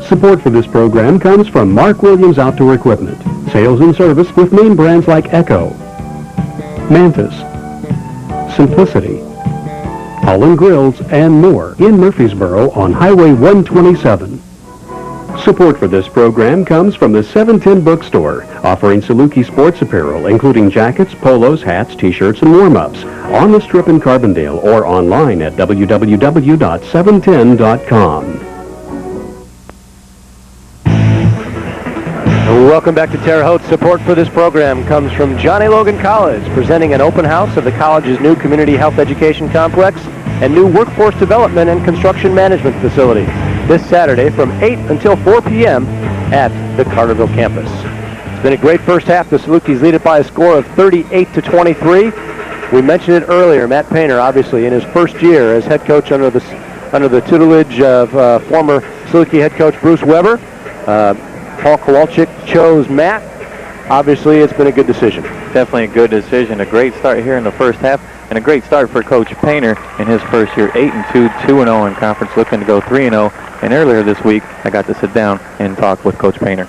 Support for this program comes from Mark Williams Outdoor Equipment. Sales and service with name brands like Echo, Mantis, Simplicity, Holland Grills, and more in Murfreesboro on Highway 127. Support for this program comes from the 710 Bookstore, offering Saluki sports apparel, including jackets, polos, hats, t-shirts, and warm-ups, on the Strip in Carbondale or online at www.710.com. Welcome back to Terre Haute. Support for this program comes from John A. Logan College, presenting an open house of the college's new community health education complex and new workforce development and construction management facility this Saturday from 8 until 4 p.m. at the Carterville campus. It's been a great first half. The Salukis lead it by a score of 38-23. We mentioned it earlier. Matt Painter, obviously, in his first year as head coach under the tutelage of former Saluki head coach Bruce Weber. Paul Kowalczyk chose Matt. Obviously, it's been a good decision. Definitely a good decision. A great start here in the first half, and a great start for Coach Painter in his first year. 8-2, 2-0 in conference, looking to go 3-0. And earlier this week, I got to sit down and talk with Coach Painter.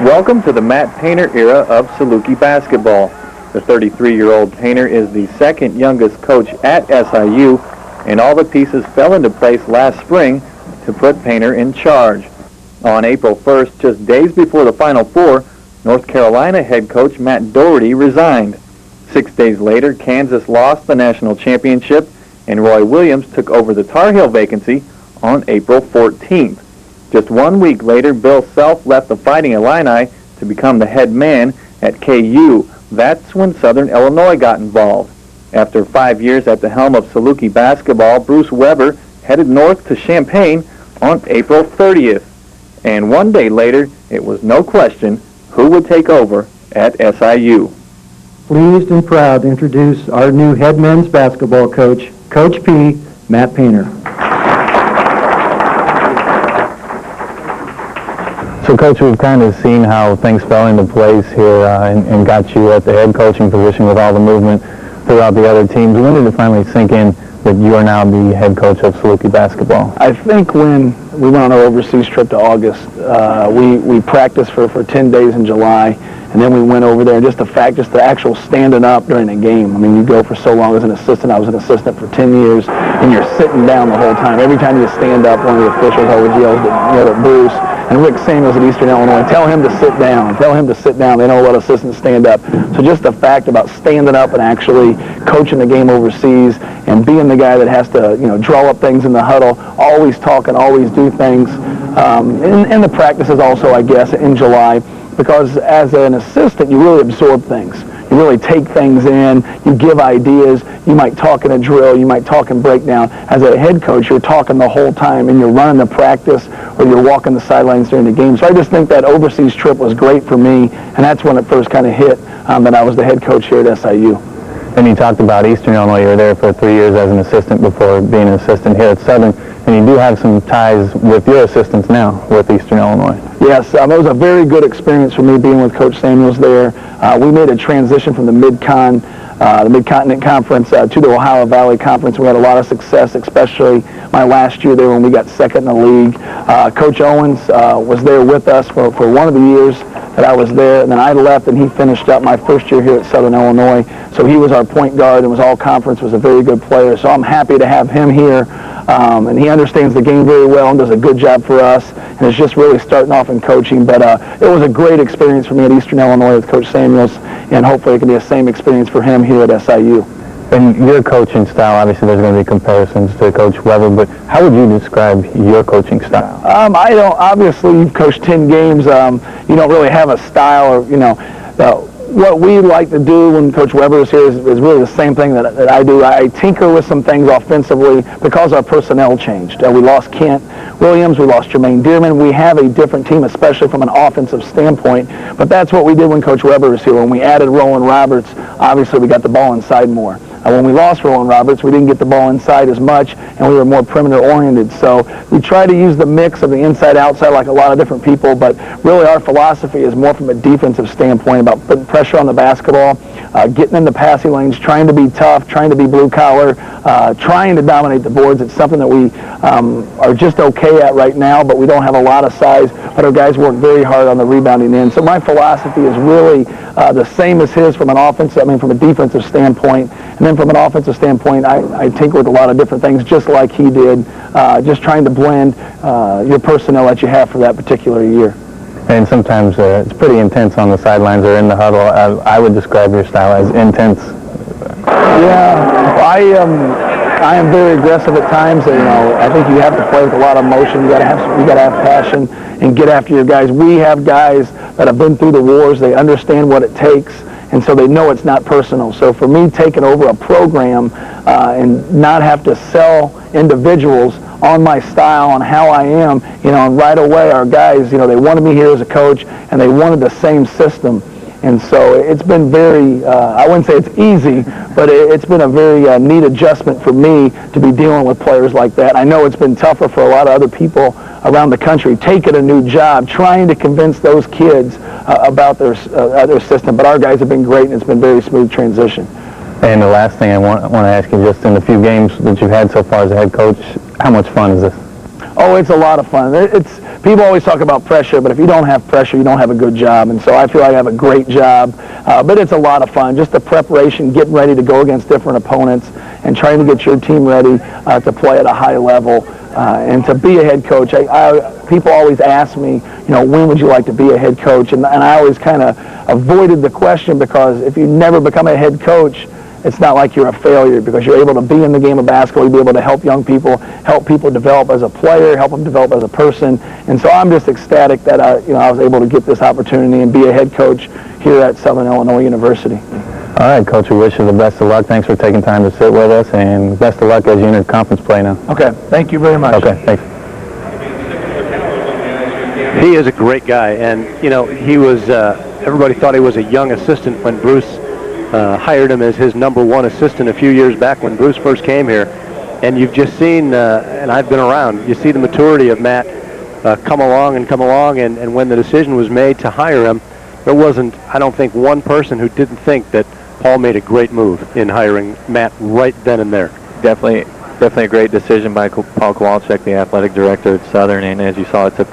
Welcome to the Matt Painter era of Saluki basketball. The 33-year-old Painter is the second youngest coach at SIU, and all the pieces fell into place last spring to put Painter in charge. On April 1st, just days before the Final Four, North Carolina head coach Matt Doherty resigned. 6 days later, Kansas lost the national championship, and Roy Williams took over the Tar Heel vacancy on April 14th. Just 1 week later, Bill Self left the Fighting Illini to become the head man at KU. That's when Southern Illinois got involved. After 5 years at the helm of Saluki basketball, Bruce Weber headed north to Champaign on April 30th. And 1 day later, it was no question who would take over at SIU. Pleased and proud to introduce our new head men's basketball coach, Coach P, Matt Painter. So, Coach, we've kind of seen how things fell into place here and got you at the head coaching position with all the movement throughout the other teams. When did it finally sink in that you are now the head coach of Saluki basketball? I think when we went on our overseas trip to August, we practiced for 10 days in July, and then we went over there, and just the actual standing up during a game. I mean, you go for so long as an assistant. I was an assistant for 10 years, and you're sitting down the whole time. Every time you stand up, one of the officials always yells at Bruce and Rick Samuels at Eastern Illinois, tell him to sit down. Tell him to sit down. They don't let assistants stand up. So just the fact about standing up and actually coaching the game overseas and being the guy that has to, draw up things in the huddle, always talk and always do things. And the practices also, I guess, in July, because as an assistant, you really absorb things. You really take things in. You give ideas. You might talk in a drill. You might talk in breakdown. As a head coach, you're talking the whole time, and you're running the practice, or you're walking the sidelines during the game. So I just think that overseas trip was great for me, and that's when it first kind of hit that I was the head coach here at SIU. And you talked about Eastern Illinois. You were there for 3 years as an assistant before being an assistant here at Southern. And you do have some ties with your assistants now with Eastern Illinois. Yes, it was a very good experience for me being with Coach Samuels there. We made a transition from the Mid-Continent Conference to the Ohio Valley Conference. We had a lot of success, especially my last year there when we got second in the league. Coach Owens was there with us for one of the years that I was there, and then I left and he finished up my first year here at Southern Illinois. So he was our point guard and was all conference, was a very good player. So I'm happy to have him here. And he understands the game very well and does a good job for us, and is just really starting off in coaching. But it was a great experience for me at Eastern Illinois with Coach Samuels, and hopefully it can be the same experience for him here at SIU. And your coaching style, obviously there's going to be comparisons to Coach Weber, but how would you describe your coaching style? I don't, obviously you've coached 10 games, you don't really have a style, or, what we like to do when Coach Weber is here is really the same thing that I do. I tinker with some things offensively because our personnel changed. We lost Kent Williams, we lost Jermaine Dearman. We have a different team, especially from an offensive standpoint, but that's what we did when Coach Weber was here. When we added Roland Roberts, obviously we got the ball inside more. When we lost Roland Roberts, we didn't get the ball inside as much, and we were more perimeter-oriented. So we try to use the mix of the inside-outside like a lot of different people, but really our philosophy is more from a defensive standpoint about putting pressure on the basketball, getting in the passing lanes, trying to be tough, trying to be blue-collar, trying to dominate the boards. It's something that we are just okay at right now, but we don't have a lot of size, but our guys work very hard on the rebounding end. So my philosophy is really the same as his from from a defensive standpoint. And then from an offensive standpoint, I tinker with a lot of different things, just like he did, just trying to blend your personnel that you have for that particular year. And sometimes it's pretty intense on the sidelines or in the huddle. I would describe your style as intense. Yeah, I am very aggressive at times. I think you have to play with a lot of emotion. You got to have passion and get after your guys. We have guys that have been through the wars. They understand what it takes, and so they know it's not personal. So for me, taking over a program and not have to sell individuals on my style, on how I am, and right away our guys, they wanted me here as a coach, and they wanted the same system. And so it's been very, I wouldn't say it's easy, but it's been a very neat adjustment for me to be dealing with players like that. I know it's been tougher for a lot of other people around the country, taking a new job, trying to convince those kids about their system. But our guys have been great, and it's been a very smooth transition. And the last thing I want to ask you, just in the few games that you've had so far as a head coach, how much fun is this? Oh, it's a lot of fun. People always talk about pressure, but if you don't have pressure, you don't have a good job. And so I feel like I have a great job, but it's a lot of fun. Just the preparation, getting ready to go against different opponents, and trying to get your team ready to play at a high level and to be a head coach. People always ask me, when would you like to be a head coach? And I always kind of avoided the question, because if you never become a head coach, it's not like you're a failure, because you're able to be in the game of basketball, you'll be able to help young people, help people develop as a player, help them develop as a person. And so I'm just ecstatic that I was able to get this opportunity and be a head coach here at Southern Illinois University. All right, Coach, we wish you the best of luck. Thanks for taking time to sit with us, and best of luck as you enter conference play now. Okay, thank you very much. Okay, thanks. He is a great guy, and he was. Everybody thought he was a young assistant when Bruce hired him as his #1 assistant a few years back when Bruce first came here. And you've just seen, and I've been around, you see the maturity of Matt come along, and when the decision was made to hire him, there wasn't, I don't think, one person who didn't think that Paul made a great move in hiring Matt right then and there. Definitely a great decision by Paul Kowalczyk, the athletic director at Southern, and as you saw, it took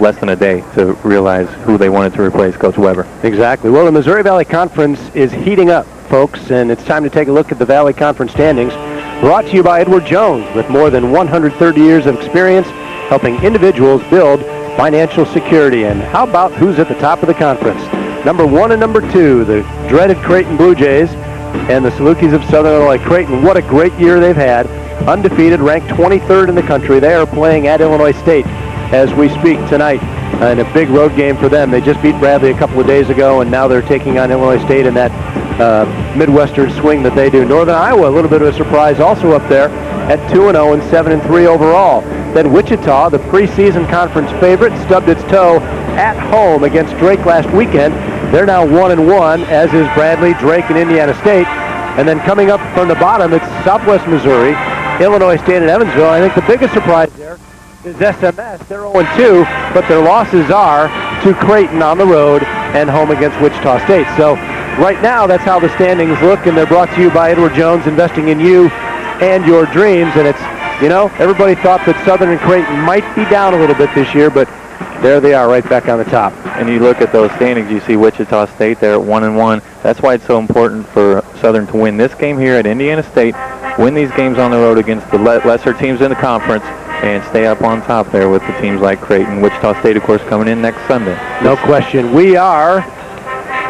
less than a day to realize who they wanted to replace Coach Weber. Exactly. Well, the Missouri Valley Conference is heating up, folks, and it's time to take a look at the Valley Conference standings. Brought to you by Edward Jones, with more than 130 years of experience helping individuals build financial security. And how about who's at the top of the conference? Number 1 and number 2, the dreaded Creighton Blue Jays and the Salukis of Southern Illinois. Creighton, what a great year they've had. Undefeated, ranked 23rd in the country. They are playing at Illinois State as we speak tonight in a big road game for them. They just beat Bradley a couple of days ago, and now they're taking on Illinois State in that Midwestern swing that they do. Northern Iowa, a little bit of a surprise also up there at 2-0 and 7-3 overall. Then Wichita, the preseason conference favorite, stubbed its toe at home against Drake last weekend. They're now 1-1, as is Bradley, Drake, and Indiana State. And then coming up from the bottom, it's Southwest Missouri, Illinois State, and Evansville. I think the biggest surprise there is SMS. They're 0-2, but their losses are to Creighton on the road and home against Wichita State. So right now, that's how the standings look, and they're brought to you by Edward Jones, investing in you and your dreams. And it's, you know, everybody thought that Southern and Creighton might be down a little bit this year, but there they are right back on the top. And you look at those standings, you see Wichita State there at 1-1. That's why it's so important for Southern to win this game here at Indiana State, win these games on the road against the lesser teams in the conference, and stay up on top there with the teams like Creighton. Wichita State, of course, coming in next Sunday. No question. We are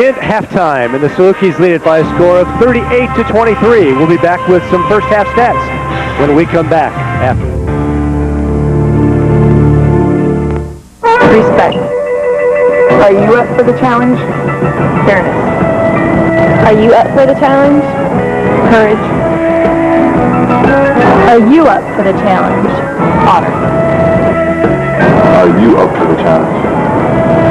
in halftime, and the Salukis lead it by a score of 38-23. We'll be back with some first half stats when we come back after. Respect. Are you up for the challenge? Fairness. Are you up for the challenge? Courage. Are you up for the challenge? Honor. Are you up for the challenge?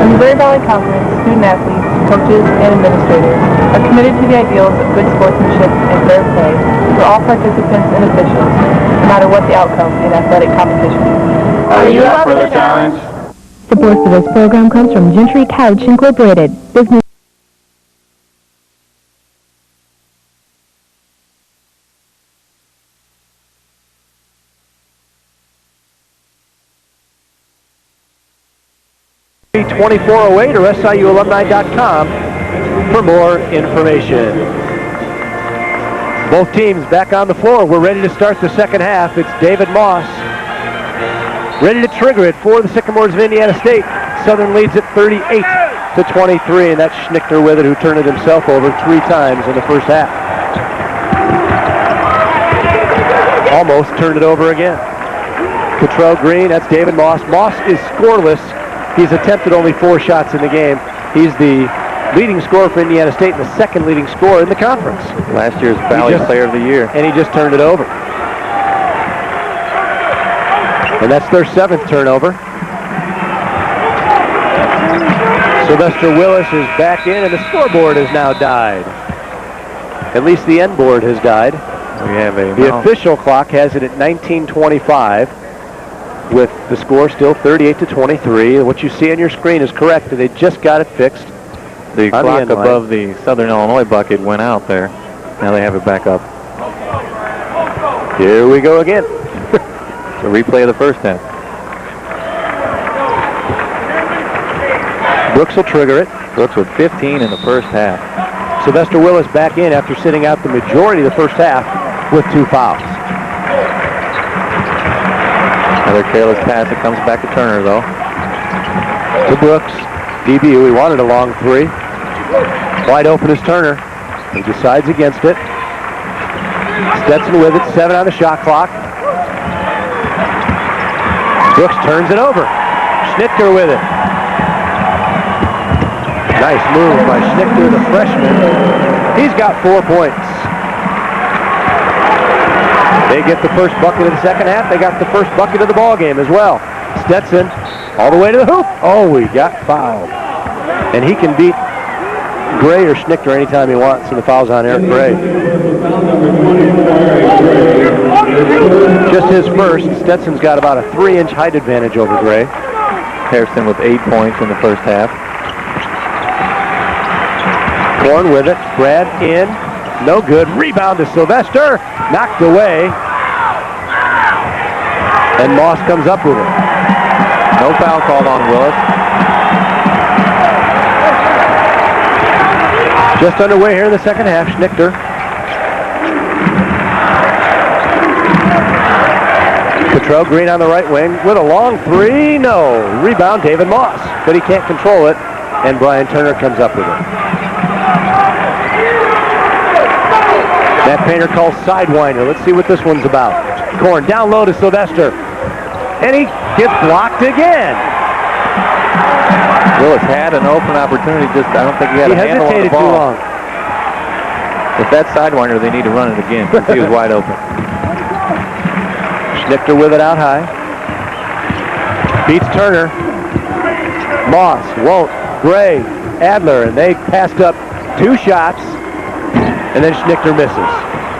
In Missouri Valley Conference, student athletes, coaches, and administrators are committed to the ideals of good sportsmanship and fair play for all participants and officials, no matter what the outcome in athletic competition. Are you up for the challenge? Support for this program comes from Gentry Couch Incorporated. Business. $24.08 or SIUalumni.com for more information. Both teams back on the floor. We're ready to start the second half. It's David Moss ready to trigger it for the Sycamores of Indiana State. Southern leads at 38-23, and that's Schnichter with it, who turned it himself over 3 times in the first half. Almost turned it over again. Cottrell Green, that's David Moss. Moss is scoreless. He's attempted only 4 shots in the game. He's the leading scorer for Indiana State and the second leading scorer in the conference. Last year's Valley Player of the Year. And he just turned it over. And that's their 7th turnover. Sylvester Willis is back in, and the scoreboard has now died. At least the end board has died. We have the official clock has it at 19:25, with the score still 38-23. What you see on your screen is correct. They just got it fixed. The clock above the Southern Illinois bucket went out there. Now they have it back up. Here we go again. A replay of the first half. Brooks will trigger it. Brooks with 15 in the first half. Sylvester Willis back in after sitting out the majority of the first half with 2 fouls. Another careless pass that comes back to Turner, though. To Brooks. DBU, he wanted a long 3. Wide open is Turner. He decides against it. Stetson with it, 7 on the shot clock. Brooks turns it over. Schnichter with it. Nice move by Schnichter, the freshman. He's got 4 points. They get the first bucket of the second half. They got the first bucket of the ball game as well. Stetson all the way to the hoop. Oh, he got fouled. And he can beat Gray or Schnichter anytime he wants, and the foul's on Eric Gray. Just his first. Stetson's got about a 3-inch height advantage over Gray. Harrison with 8 points in the first half. Korn with it. Brad in. No good. Rebound to Sylvester. Knocked away. And Moss comes up with it. No foul called on Willis. Just underway here in the second half. Schnichter. Cottrell Green on the right wing with a long 3. No. Rebound David Moss. But he can't control it. And Brian Turner comes up with it. Matt Painter calls Sidewinder. Let's see what this one's about. Korn down low to Sylvester. And he gets blocked again. Willis had an open opportunity. I don't think he had a handle on the ball. He hesitated too long. With that sidewinder, they need to run it again because he was wide open. Schnichter with it out high. Beats Turner. Moss won't. Gray, Adler, and they passed up 2 shots, and then Schnichter misses.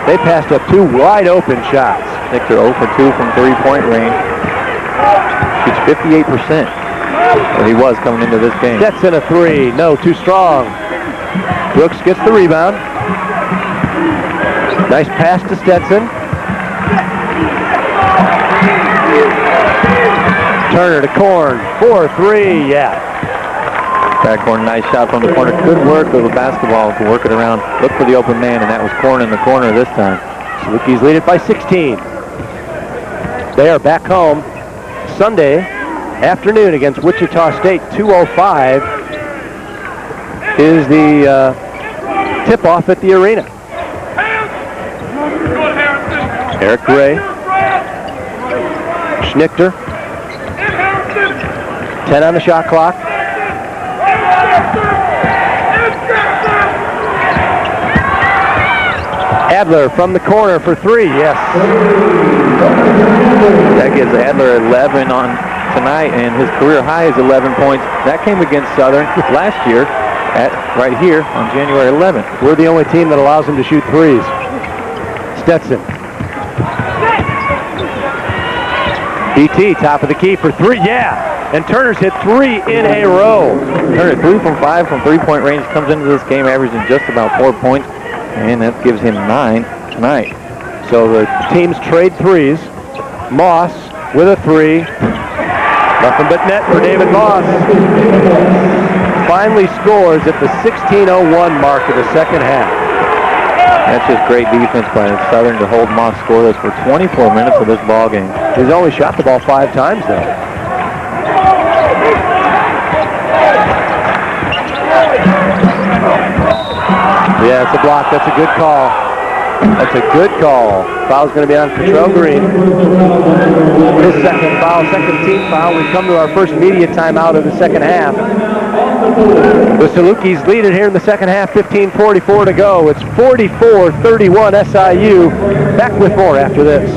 They passed up 2 wide open shots. Schnichter 0 for 2 from three-point range. Shoots 58%. Well, he was coming into this game. Stetson a 3. No, too strong. Brooks gets the rebound. Nice pass to Stetson. Turner to Korn. 4-3. Yeah. Backcourt, nice shot from the corner. Good work of the basketball to work it around. Look for the open man, and that was Korn in the corner this time. Salukis lead it by 16. They are back home Sunday afternoon against Wichita State. 2:05 is the tip-off at the arena. Eric Gray. Schnichter. 10 on the shot clock. Adler from the corner for 3, yes. That gives Adler 11 on tonight, and his career high is 11 points. That came against Southern last year right here on January 11th. We're the only team that allows him to shoot 3s. Stetson. BT, top of the key for 3, yeah. And Turner's hit 3 in a row. Turner 3 from 5 from three-point range, comes into this game averaging just about 4 points, and that gives him 9 tonight. So the teams trade 3s. Moss with a 3. Nothing but net for David Moss. Finally scores at the 16:01 mark of the second half. That's just great defense by Southern to hold Moss scoreless for 24 minutes of this ball game. He's only shot the ball 5 times though. Yeah, it's a block. That's a good call. That's a good call. Foul's going to be on Patrell Green. His second foul, second team foul. We come to our first media timeout of the second half. The Salukis lead it here in the second half, 15:44 to go. It's 44-31 SIU. Back with more after this.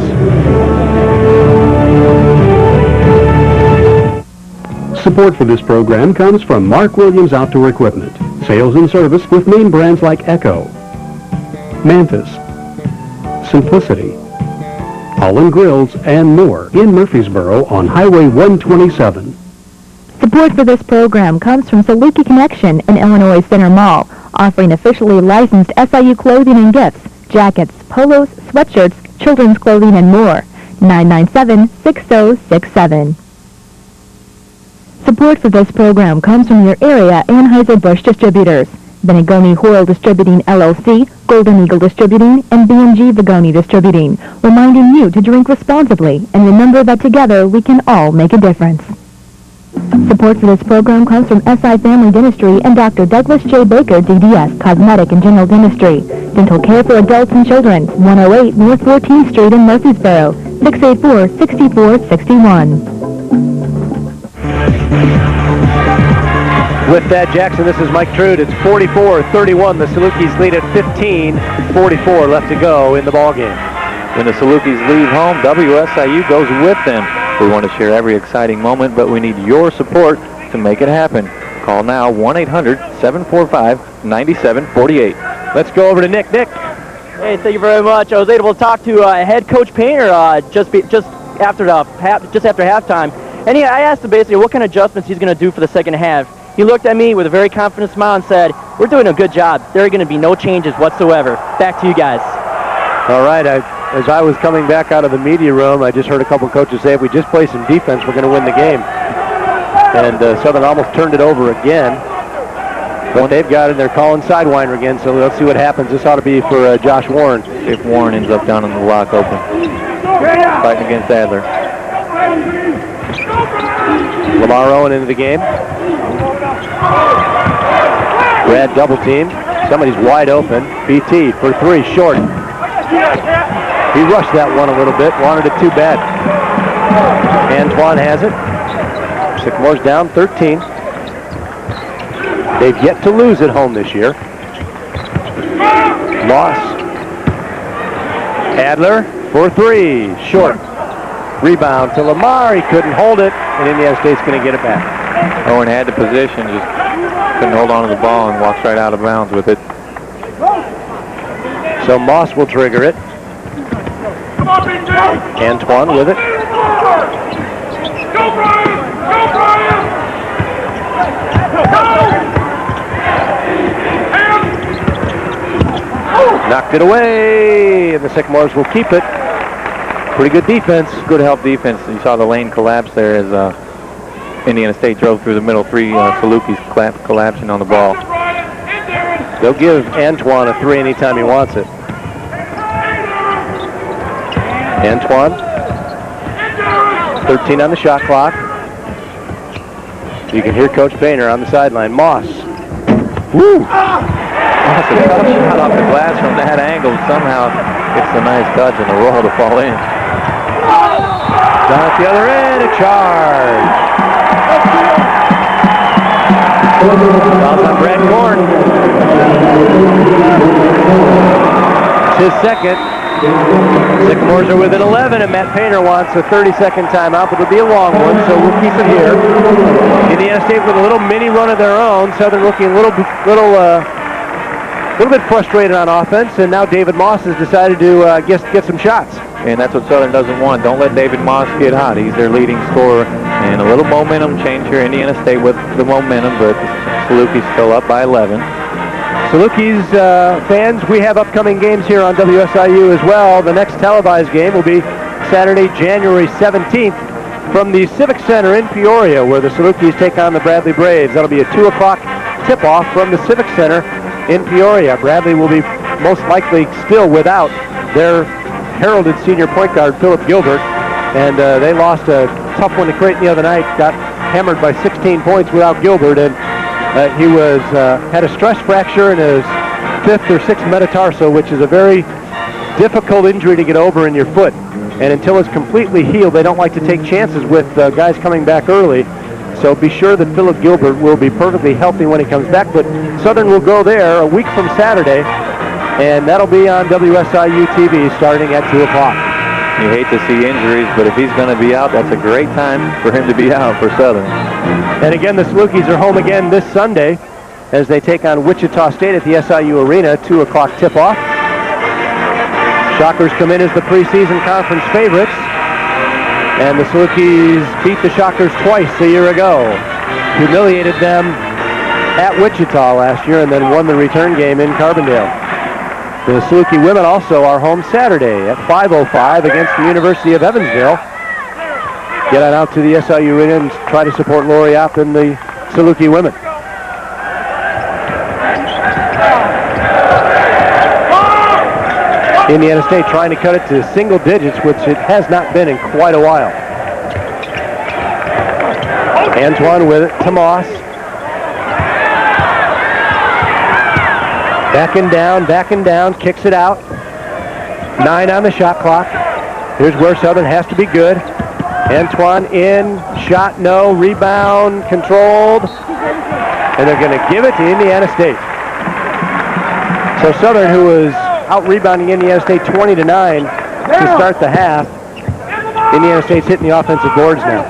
Support for this program comes from Mark Williams Outdoor Equipment. Sales and service with name brands like Echo, Mantis, Simplicity, Holland Grills, and more in Murfreesboro on Highway 127. Support for this program comes from Saluki Connection in Illinois Center Mall, offering officially licensed SIU clothing and gifts, jackets, polos, sweatshirts, children's clothing, and more. 997-6067. Support for this program comes from your area Anheuser-Busch distributors, Benigoni Hoyle Distributing LLC, Golden Eagle Distributing, and B&G Vigoni Distributing, reminding you to drink responsibly and remember that together we can all make a difference. Support for this program comes from SI Family Dentistry and Dr. Douglas J. Baker, DDS, Cosmetic and General Dentistry. Dental care for adults and children, 108 North 14th Street in Murfreesboro, 684-6461. With that, Jackson, this is Mike Trude. It's 44-31. The Salukis lead at 15:44 left to go in the ballgame. When the Salukis leave home, WSIU goes with them. We want to share every exciting moment, but we need your support to make it happen. Call now 1-800-745-9748. Let's go over to Nick. Nick. Hey, thank you very much. I was able to talk to head coach Painter just after halftime, and I asked him basically what kind of adjustments he's going to do for the second half. He looked at me with a very confident smile and said, "We're doing a good job. There are going to be no changes whatsoever." Back to you guys. All right. As I was coming back out of the media room, I just heard a couple coaches say, if we just play some defense, we're going to win the game. And Southern almost turned it over again. But they've got it. They're calling Sidewinder again, so let's see what happens. This ought to be for Josh Warren. If Warren ends up down in the block open. Fighting against Adler. Lamar Owen into the game. Brad double team. Somebody's wide open. BT for 3, short. He rushed that one a little bit. Wanted it too bad. Antoine has it. Sycamore's down 13. They've yet to lose at home this year. Moss. Adler for three. Short. Rebound to Lamar. He couldn't hold it, and Indiana State's going to get it back. Owen had the position, just couldn't hold on to the ball and walks right out of bounds with it. So Moss will trigger it. Antoine with it. Knocked it away, and the Sycamores will keep it. Pretty good defense. Good help defense. You saw the lane collapse there as Indiana State drove through the middle. Three Salukis collapsing on the ball. They'll give Antoine a three anytime he wants it. Antoine. 13 on the shot clock. You can hear Coach Painter on the sideline. Moss. Woo! Moss, a tough shot off the glass from that angle. Somehow gets a nice touch and a roll to fall in. Down at the other end, a charge. Fouls on Brad Korn. It's his second. Sycamores are within 11, and Matt Painter wants a 30-second timeout, but it'll be a long one, so we'll keep it here. Indiana State with a little mini run of their own. Southern looking a little bit frustrated on offense, and now David Moss has decided to get some shots. And that's what Southern doesn't want. Don't let David Moss get hot. He's their leading scorer. And a little momentum change here. Indiana State with the momentum, but Salukis still up by 11. Salukis fans, we have upcoming games here on WSIU as well. The next televised game will be Saturday, January 17th from the Civic Center in Peoria, where the Salukis take on the Bradley Braves. That'll be a 2 o'clock tip-off from the Civic Center in Peoria. Bradley will be most likely still without their heralded senior point guard, Philip Gilbert, and they lost a tough one to Creighton the other night, got hammered by 16 points without Gilbert, and he had a stress fracture in his 5th or 6th metatarsal, which is a very difficult injury to get over in your foot. And until it's completely healed, they don't like to take chances with guys coming back early. So be sure that Philip Gilbert will be perfectly healthy when he comes back. But Southern will go there a week from Saturday, and that'll be on WSIU TV starting at 2 o'clock. You hate to see injuries, but if he's going to be out, that's a great time for him to be out for Southern. And again, the Salukis are home again this Sunday as they take on Wichita State at the SIU Arena, 2 o'clock tip-off. Shockers come in as the preseason conference favorites, and the Salukis beat the Shockers twice a year ago. Humiliated them at Wichita last year and then won the return game in Carbondale. The Saluki women also are home Saturday at 5:05 against the University of Evansville. Get on out to the SIU Arena and try to support Lori Opp and the Saluki women. Indiana State trying to cut it to single digits, which it has not been in quite a while. Antoine with it to Moss. Backing down, kicks it out. 9 on the shot clock. Here's where Southern has to be good. Antoine in, shot no, rebound controlled, and they're going to give it to Indiana State. So Southern, who was out-rebounding Indiana State 20-9 to start the half, Indiana State's hitting the offensive boards now.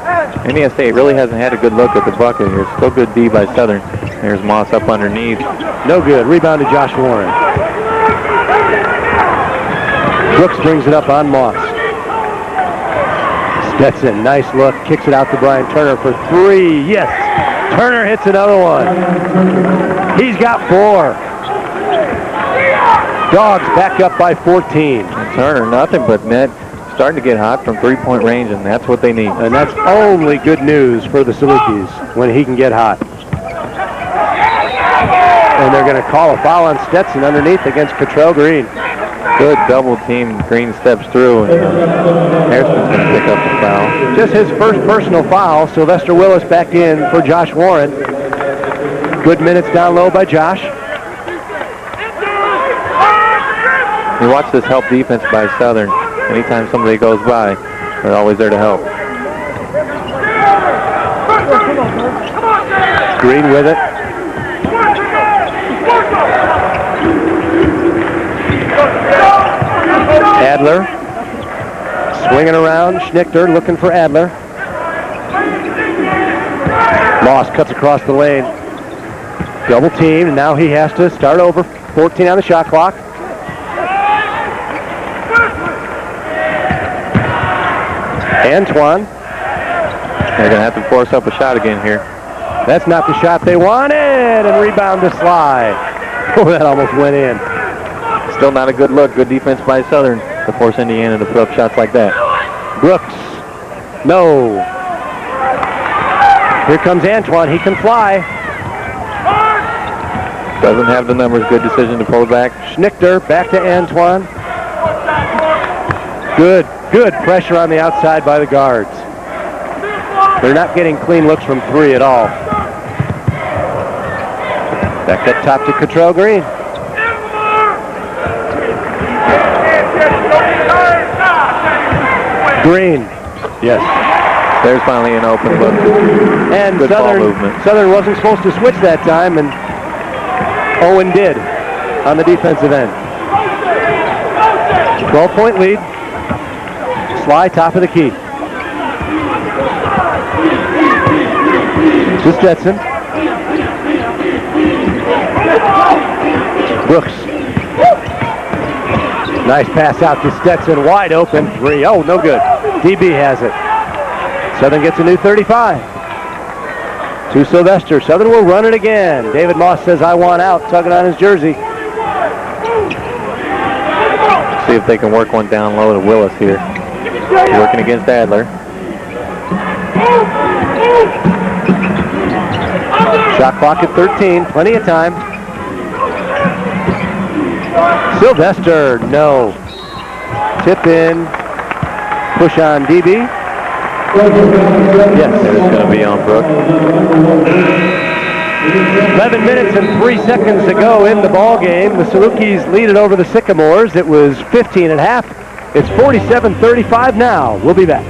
Indiana State really hasn't had a good look at the bucket here. Still good D by Southern. There's Moss up underneath. No good. Rebound to Josh Warren. Brooks brings it up on Moss. Stetson, nice look. Kicks it out to Brian Turner for 3. Yes! Turner hits another one. He's got 4. Dogs back up by 14. Turner, nothing but net. Starting to get hot from three-point range, and that's what they need. And that's only good news for the Salukis when he can get hot. And they're going to call a foul on Stetson underneath against Cottrell Green. Good double team. Green steps through, and Harrison's going to pick up the foul. Just his first personal foul. Sylvester Willis back in for Josh Warren. Good minutes down low by Josh. You watch this help defense by Southern. Anytime somebody goes by, they're always there to help. Green with it. Adler swinging around. Schnichter looking for Adler. Moss cuts across the lane. Double team, and now he has to start over. 14 on the shot clock. Antoine. They're going to have to force up a shot again here. That's not the shot they wanted, and rebound to Sly. Oh, that almost went in. Still not a good look. Good defense by Southern to force Indiana to put up shots like that. Brooks. No. Here comes Antoine. He can fly. Doesn't have the numbers. Good decision to pull it back. Schnichter back to Antoine. Good pressure on the outside by the guards. They're not getting clean looks from three at all. Back up top to Cottrell Green. Green. Yes. There's finally an open look. And good ball movement. Southern wasn't supposed to switch that time, and Owen did on the defensive end. 12-point lead. Sly top of the key. To Stetson. Brooks. Nice pass out to Stetson. Wide open. Three. Oh, no good. DB has it. Southern gets a new 35. To Sylvester. Southern will run it again. David Moss says, I want out, tugging on his jersey. See if they can work one down low to Willis here. Working against Adler. Shot clock at 13. Plenty of time. Sylvester, no. Tip in. Push on DB. Yes. It's going to be on Brooks. 11 minutes and 3 seconds to go in the ball game. The Salukis lead it over the Sycamores. It was 15 and a half. It's 47-35 now. We'll be back.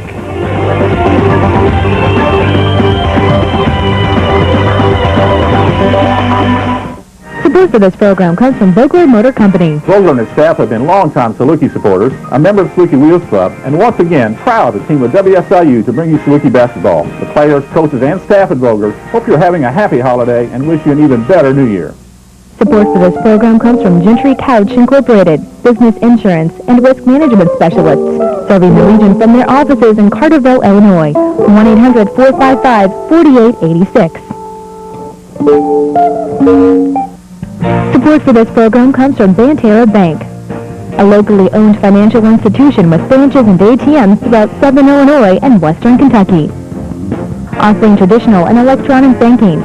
Support for this program comes from Vogler Motor Company. Vogler and his staff have been longtime Saluki supporters, a member of Saluki Wheels Club, and once again proud to team with WSIU to bring you Saluki basketball. The players, coaches, and staff at Vogler hope you're having a happy holiday and wish you an even better New Year. Support for this program comes from Gentry Couch Incorporated, business insurance and risk management specialists, serving the region from their offices in Carterville, Illinois. 1-800-455-4886. Support for this program comes from Banterra Bank, a locally owned financial institution with branches and ATMs throughout Southern Illinois and Western Kentucky, offering traditional and electronic banking,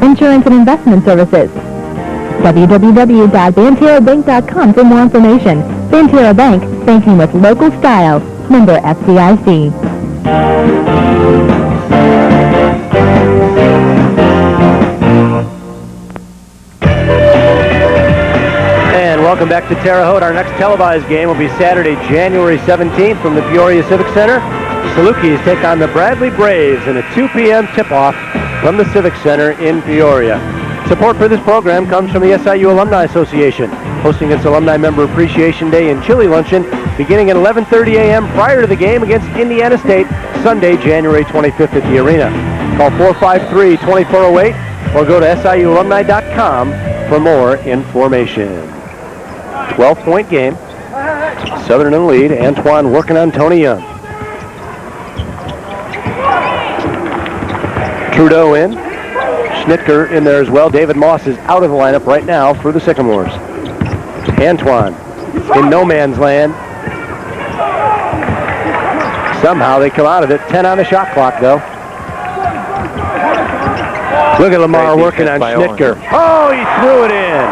insurance and investment services. www.banterrabank.com for more information. Banterra Bank, banking with local style. Member FDIC. And welcome back to Terre Haute. Our next televised game will be Saturday, January 17th from the Peoria Civic Center. Salukis take on the Bradley Braves in a 2 p.m. tip-off from the Civic Center in Peoria. Support for this program comes from the SIU Alumni Association, hosting its Alumni Member Appreciation Day and Chili Luncheon beginning at 11:30 a.m. prior to the game against Indiana State, Sunday, January 25th at the arena. Call 453-2408 or go to SIUalumni.com for more information. 12-point game. Southern in the lead. Antoine working on Tony Young. Trudeau in. Schnitter in there as well. David Moss is out of the lineup right now for the Sycamores. Antoine in no man's land. Somehow they come out of it. 10 on the shot clock, though. Look at Lamar working on Schnitter. Oh, he threw it in.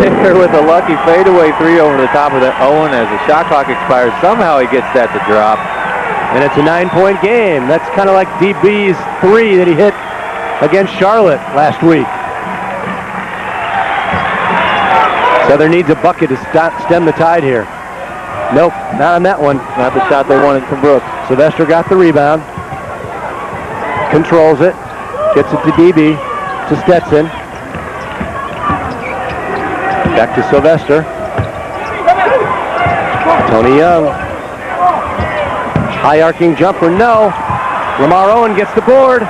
Schnitter with a lucky fadeaway three over the top of the Owen as the shot clock expires. Somehow he gets that to drop. And it's a 9-point game. That's kind of like DB's three that he hit against Charlotte last week. Southern needs a bucket to stem the tide here. Nope, not on that one. Not the shot they wanted from Brooks. Sylvester got the rebound. Controls it. Gets it to DB. To Stetson. Back to Sylvester. Tony Young. High arcing jumper, no. Lamar Owen gets the board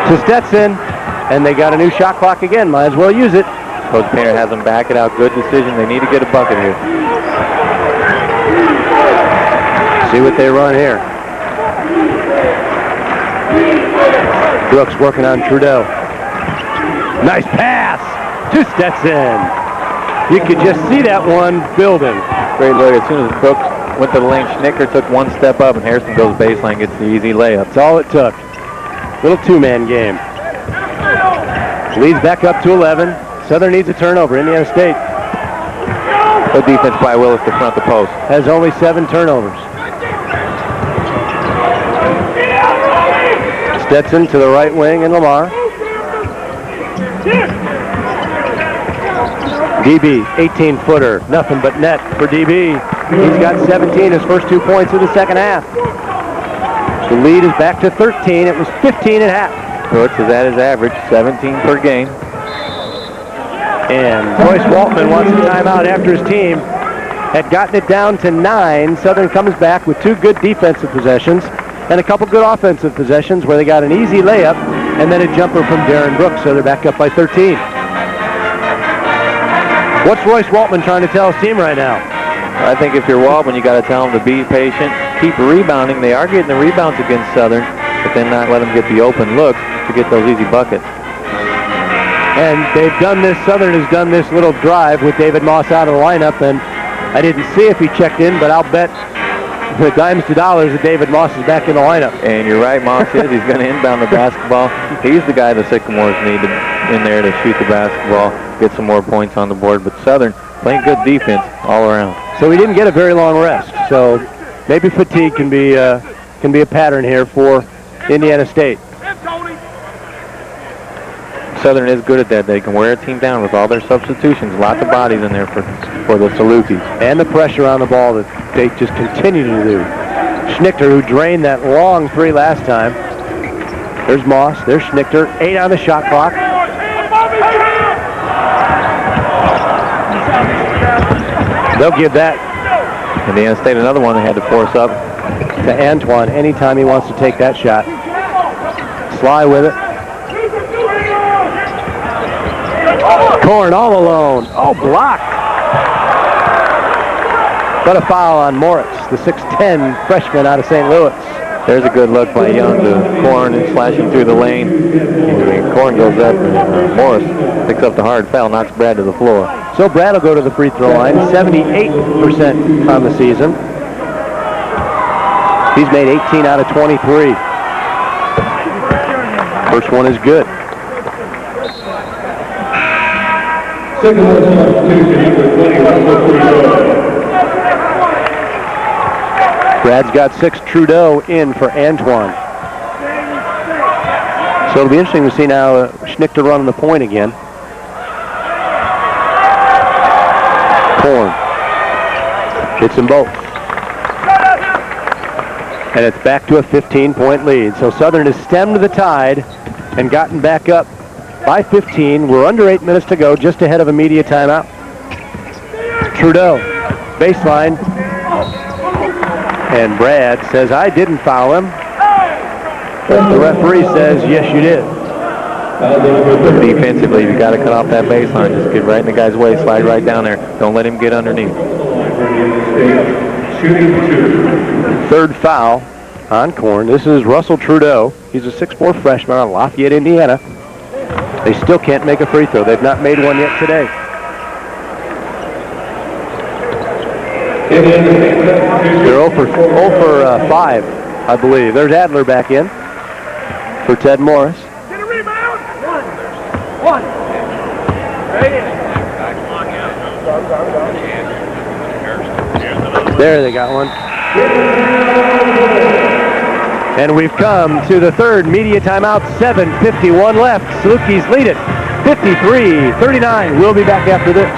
to Stetson, and they got a new shot clock again. Might as well use it. Coach Painter has them back it out. Good decision. They need to get a bucket here. See what they run here. Brooks working on Trudeau. Nice pass to Stetson. You could just see that one building. Great look. As soon as Brooks went to the lane, Schnicker took one step up, and Harrison goes baseline, gets the easy layup. That's all it took. Little two-man game. Leads back up to 11. Southern needs a turnover. Indiana State Good defense by Willis to front the post. has only 7 turnovers. Stetson to the right wing and Lamar. DB, 18-footer, nothing but net for DB. He's got 17, his first 2 points of the second half. The lead is back to 13. It was 15 at half. Brooks is at his average, 17 per game. And Royce Waltman wants a timeout after his team had gotten it down to 9. Southern comes back with 2 good defensive possessions and a couple good offensive possessions where they got an easy layup and then a jumper from Darren Brooks, so they're back up by 13. What's Royce Waltman trying to tell his team right now? I think if you're Waltman, you got to tell them to be patient, keep rebounding. They are getting the rebounds against Southern, but then not let them get the open looks to get those easy buckets. And they've done this, Southern has done this little drive with David Moss out of the lineup, and I didn't see if he checked in, but I'll bet the dimes to dollars that David Moss is back in the lineup. And you're right, Moss is. He's going to inbound the basketball. He's the guy the Sycamores need in there to shoot the basketball, get some more points on the board. But Southern playing good defense all around. So he didn't get a very long rest. So maybe fatigue can be a pattern here for Indiana State. Southern is good at that. They can wear a team down with all their substitutions. Lots of bodies in there for the Salukis. And the pressure on the ball that they just continue to do. Schnichter, who drained that long 3 last time. There's Moss. There's Schnichter. 8 on the shot clock. They'll give that. Indiana State, another one they had to force up. To Antoine anytime he wants to take that shot. Sly with it. Korn all alone. Oh, blocked. But a foul on Morris, the 6'10 freshman out of St. Louis. There's a good look by Young to Korn and slashing through the lane. And Korn goes up, and Morris picks up the hard foul, knocks Brad to the floor. So Brad will go to the free throw line, 78% on the season. He's made 18 out of 23. First one is good. Brad's got 6. Trudeau in for Antoine. So it'll be interesting to see now Schnichter running the point again. Korn hits them both. And it's back to a 15-point lead. So Southern has stemmed the tide and gotten back up by 15. We're under 8 minutes to go, just ahead of a media timeout. Trudeau, baseline. And Brad says, I didn't foul him. But the referee says, yes, you did. Defensively, you got to cut off that baseline. Just get right in the guy's way, slide right down there. Don't let him get underneath. Third foul on Korn. This is Russell Trudeau. He's a 6'4 freshman on Lafayette, Indiana. They still can't make a free throw. They've not made one yet today. They're 0 for 5, I believe. There's Adler back in for Ted Morris. Get a rebound. One. There, they got one. And we've come to the third media timeout. 7:51 left. Salukis lead it. 53-39. We'll be back after this.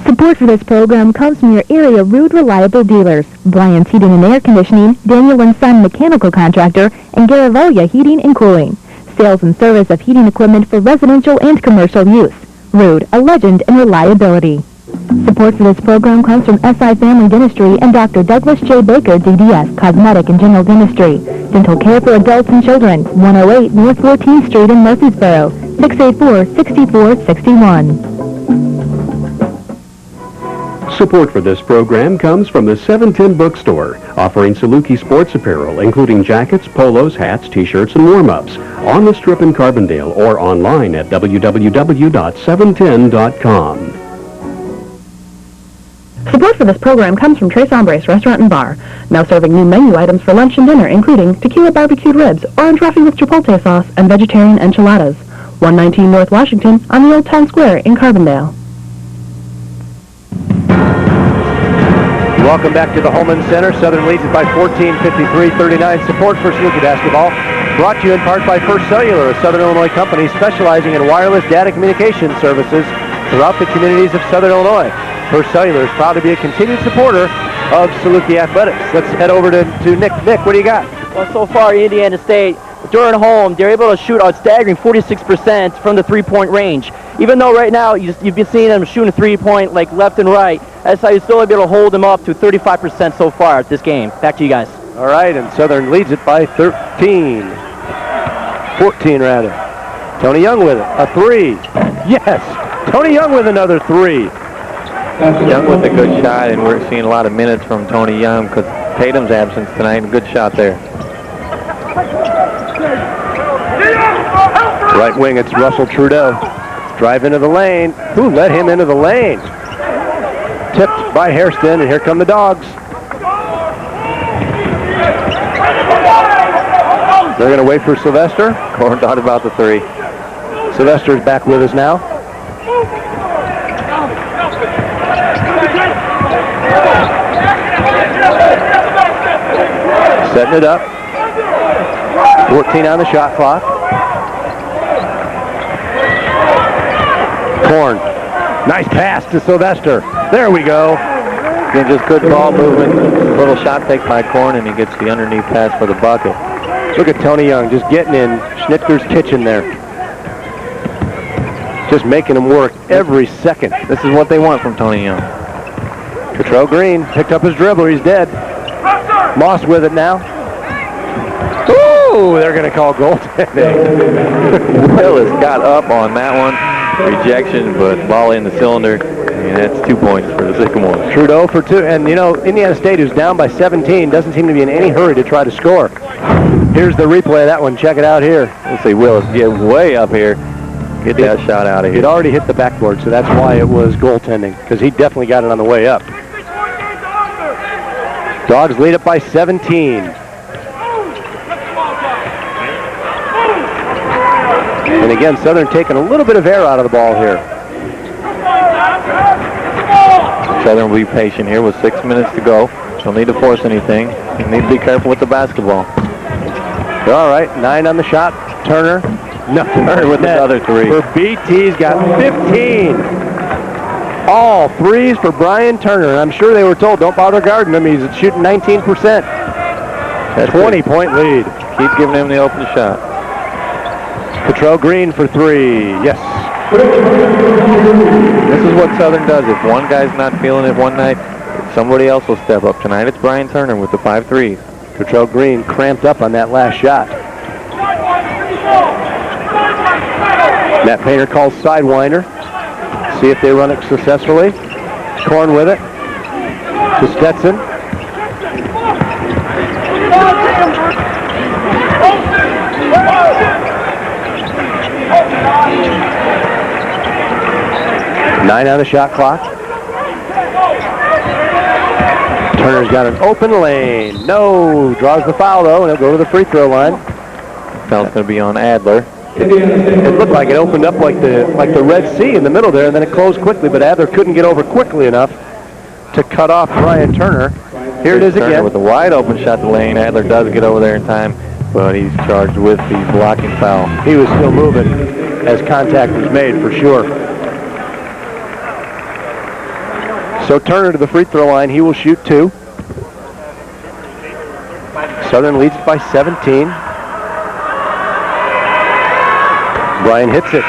Support for this program comes from your area Rude Reliable dealers, Bryant's Heating and Air Conditioning, Daniel & Son Mechanical Contractor, and Garavolia Heating and Cooling. Sales and service of heating equipment for residential and commercial use. Rude, a legend in reliability. Support for this program comes from SI Family Dentistry and Dr. Douglas J. Baker, DDS, Cosmetic and General Dentistry. Dental care for adults and children, 108 North 14th Street in Murfreesboro, 684-6461. Support for this program comes from the 710 Bookstore, offering Saluki sports apparel, including jackets, polos, hats, t-shirts, and warm-ups, on the Strip in Carbondale or online at www.710.com. Support for this program comes from Tres Hombres Restaurant and Bar, now serving new menu items for lunch and dinner, including tequila barbecued ribs, orange Ruffy with chipotle sauce, and vegetarian enchiladas. 119 North Washington on the Old Town Square in Carbondale. Welcome back to the Holman Center. Southern leads it by 14, 53-39. Support for Saluki basketball brought to you in part by First Cellular, a Southern Illinois company specializing in wireless data communication services throughout the communities of Southern Illinois. First Cellular is proud to be a continued supporter of Saluki athletics. Let's head over to Nick. Nick, what do you got? Well, so far, Indiana State, during home, they're able to shoot a staggering 46% from the three-point range. Even though right now you've been seeing them shooting a three-point like left and right, SIU still able to hold them up to 35% so far at this game. Back to you guys. All right, and Southern leads it by 14 rather. Tony Young with it, a three. Yes, Tony Young with another three. Young with a good shot, and we're seeing a lot of minutes from Tony Young because Tatum's absence tonight. Good shot there. Right wing, it's Russell Trudeau. Drive into the lane. Who let him into the lane? Tipped by Hairston, and here come the Dogs. They're going to wait for Sylvester. Corn thought about the three. Sylvester's back with us now. Setting it up. 14 on the shot clock. Corn. Nice pass to Sylvester. There we go. Again, just good ball movement. Little shot take by Corn, and he gets the underneath pass for the bucket. Look at Tony Young just getting in Schnitger's kitchen there. Just making him work every second. This is what they want from Tony Young. Cottrell Green picked up his dribbler. He's dead. Moss with it now. Ooh, they're going to call goaltending. Willis got up on that one. Rejection, but ball in the cylinder. And that's 2 points for the Sycamores. Trudeau for two. And, you know, Indiana State, who's down by 17, doesn't seem to be in any hurry to try to score. Here's the replay of that one. Check it out here. Let's see Willis get way up here. Get that shot out of here. It already hit the backboard, so that's why it was goaltending, because he definitely got it on the way up. Dogs lead it by 17. And again, Southern taking a little bit of air out of the ball here. Southern will be patient here with 6 minutes to go. Don't need to force anything. You need to be careful with the basketball. All right, 9 on the shot. Turner. Nothing with another three. For BT, he's got 15. All threes for Brian Turner. And I'm sure they were told, don't bother guarding him. He's shooting 19%. A 20-point lead. Keep giving him the open shot. Cottrell Green for three. Yes. This is what Southern does. If one guy's not feeling it one night, somebody else will step up. Tonight it's Brian Turner with the 5 threes. Cottrell Green cramped up on that last shot. Matt Painter calls Sidewinder. See if they run it successfully. Korn with it. To Stetson. Nine on the shot clock. Turner's got an open lane. No. Draws the foul, though, and he'll go to the free throw line. Foul's going to be on Adler. It looked like it opened up like the Red Sea in the middle there, and then it closed quickly, but Adler couldn't get over quickly enough to cut off Brian Turner. Here it is Turner again. With a wide open shot to lane. Adler does get over there in time, but he's charged with the blocking foul. He was still moving as contact was made, for sure. So Turner to the free throw line. He will shoot 2. Southern leads by 17. Brian hits it.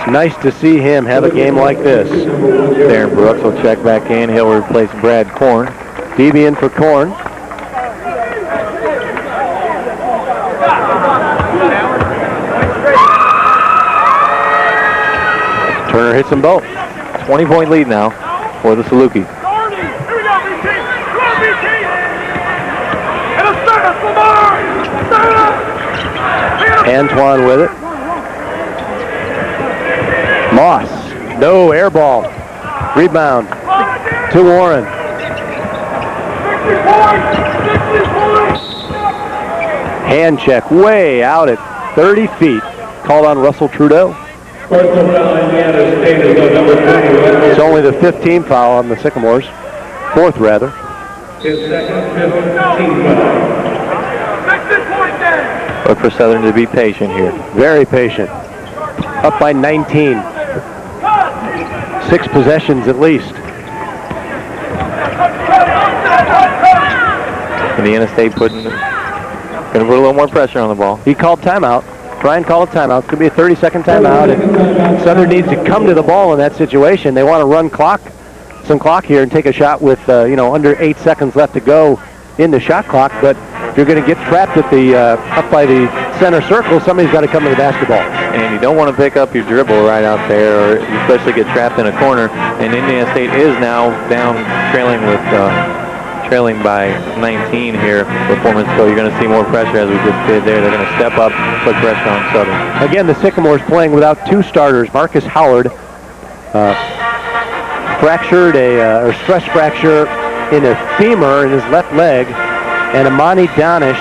Nice to see him have a game like this. Darren Brooks will check back in. He'll replace Brad Korn. Devian for Korn. Turner hits them both. 20-point lead now for the Saluki. Antoine with it. Moss. No, air ball. Rebound to Warren. Hand check way out at 30 feet. Called on Russell Trudeau. It's only the 15th foul on the Sycamores. Fourth, rather. Look for Southern to be patient here. Very patient. Up by 19. 6 possessions at least. Indiana State going to put a little more pressure on the ball. He called timeout. Brian called a timeout. It's going to be a 30-second timeout. And Southern needs to come to the ball in that situation. They want to run some clock here and take a shot with under 8 seconds left to go in the shot clock. But if you're going to get trapped at the up by the center circle, somebody's got to come to the basketball. And you don't want to pick up your dribble right out there, or especially get trapped in a corner. And Indiana State is now down, trailing by 19 here before minutes ago. You're going to see more pressure as we just did there. They're going to step up, put pressure on Southern. Again, the Sycamores playing without 2 starters. Marcus Howard fractured or stress fracture in a femur in his left leg, and Amani Donish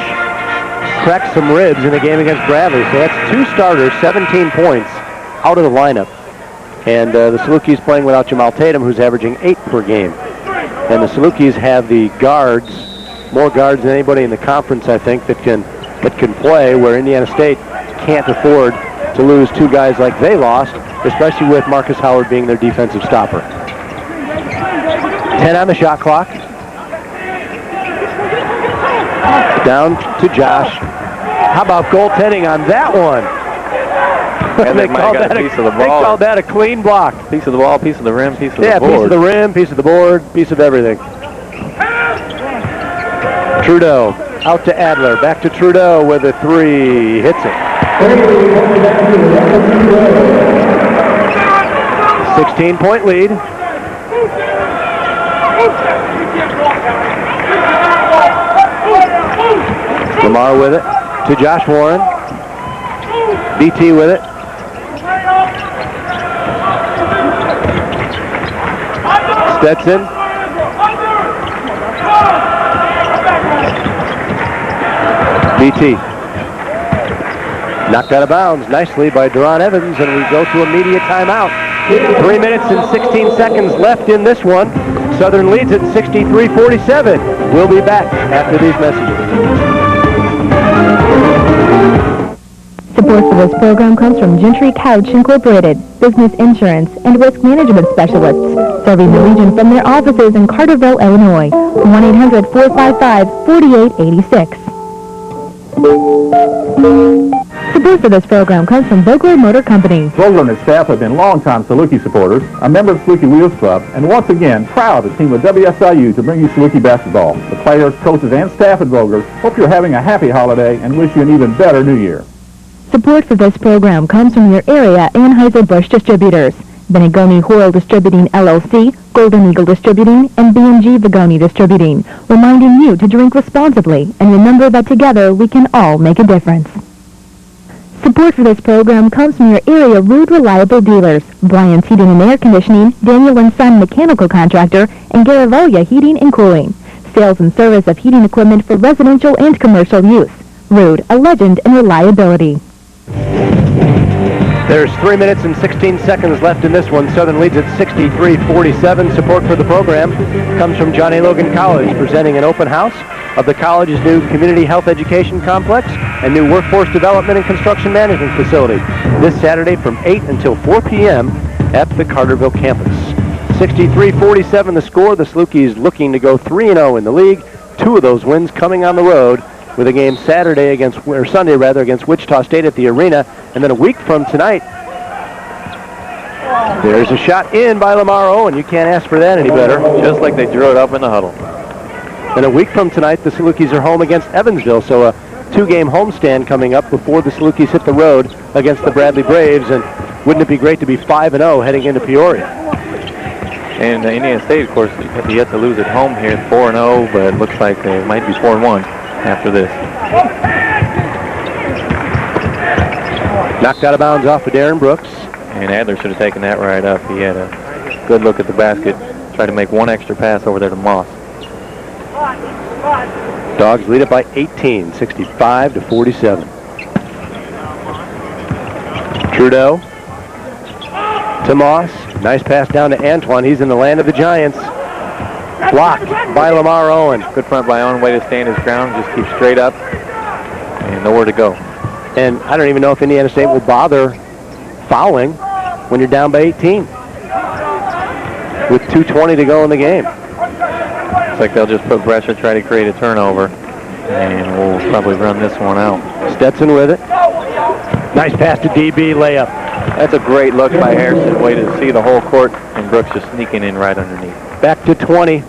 cracked some ribs in the game against Bradley. So that's 2 starters, 17 points out of the lineup. And the Salukis playing without Jamal Tatum, who's averaging 8 per game. And the Salukis have the guards, more guards than anybody in the conference, I think, that can play, where Indiana State can't afford to lose 2 guys like they lost, especially with Marcus Howard being their defensive stopper. 10 on the shot clock. Down to Josh. How about goaltending on that one? And they called that a piece of the ball. They called that a clean block. Piece of the ball, piece of the rim, piece of the board. Yeah, piece of the rim, piece of the board, piece of everything. Trudeau out to Adler. Back to Trudeau with a 3. Hits it. 16-point lead. Lamar with it to Josh Warren. BT with it. Stetson. BT. Knocked out of bounds nicely by Deron Evans, and we go to immediate timeout. 3 minutes and 16 seconds left in this one. Southern leads at 63-47. We'll be back after these messages. Support for this program comes from Gentry Couch Incorporated, business insurance and risk management specialists, serving the region from their offices in Carterville, Illinois. 1-800-455-4886. Support for this program comes from Vogler Motor Company. Vogler and his staff have been longtime Saluki supporters, a member of the Saluki Wheels Club, and once again, proud to team with WSIU to bring you Saluki basketball. The players, coaches, and staff at Vogler hope you're having a happy holiday and wish you an even better New Year. Support for this program comes from your area Anheuser-Busch distributors, Benigoni Hoyle Distributing LLC, Golden Eagle Distributing, and B&G Vigoni Distributing, reminding you to drink responsibly and remember that together we can all make a difference. Support for this program comes from your area Rude Reliable dealers, Bryant's Heating and Air Conditioning, Daniel & Son Mechanical Contractor, and Garavoglia Heating and Cooling. Sales and service of heating equipment for residential and commercial use. Rude, a legend in reliability. There's 3 minutes and 16 seconds left in this one. Southern leads at 63-47. Support for the program comes from John A. Logan College, presenting an open house of the college's new community health education complex and new workforce development and construction management facility this Saturday from 8 until 4 p.m. at the Carterville campus. 63-47 the score. The Salukis looking to go 3-0 in the league. 2 of those wins coming on the road, with a game Sunday against Wichita State at the arena, and then a week from tonight There's a shot in by Lamar Owen. You can't ask for that any better. Just like they drew it up in the huddle. And a week from tonight, the Salukis are home against Evansville, so a 2-game homestand coming up before the Salukis hit the road against the Bradley Braves. And wouldn't it be great to be 5-0 heading into Peoria? And Indiana State, of course, yet to lose at home here, 4-0, but it looks like they might be 4-1 after this. Knocked out of bounds off of Darren Brooks. And Adler should have taken that right up. He had a good look at the basket, tried to make one extra pass over there to Moss. Dogs lead it by 18, 65-47. Trudeau to Moss. Nice pass down to Antoine. He's in the land of the Giants. Blocked by Lamar Owen. Good front by Owen, way to stand his ground, just keep straight up and nowhere to go. And I don't even know if Indiana State will bother fouling when you're down by 18 with 2:20 to go in the game. Looks like they'll just put pressure, try to create a turnover, and we'll probably run this one out. Stetson with it. Nice pass to DB, layup. That's a great look by Harrison, way to see the whole court, and Brooks just sneaking in right underneath. Back to 20,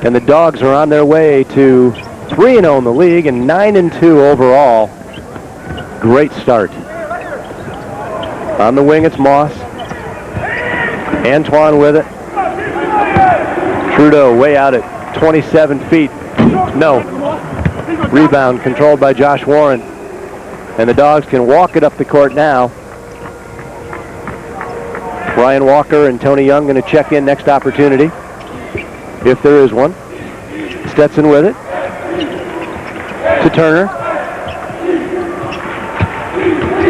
and the Dogs are on their way to 3-0 in the league and 9-2 overall. Great start. On the wing, it's Moss. Antoine with it. Trudeau way out at 27 feet. No. Rebound controlled by Josh Warren. And the Dogs can walk it up the court now. Ryan Walker and Tony Young going to check in next opportunity, if there is one. Stetson with it. To Turner.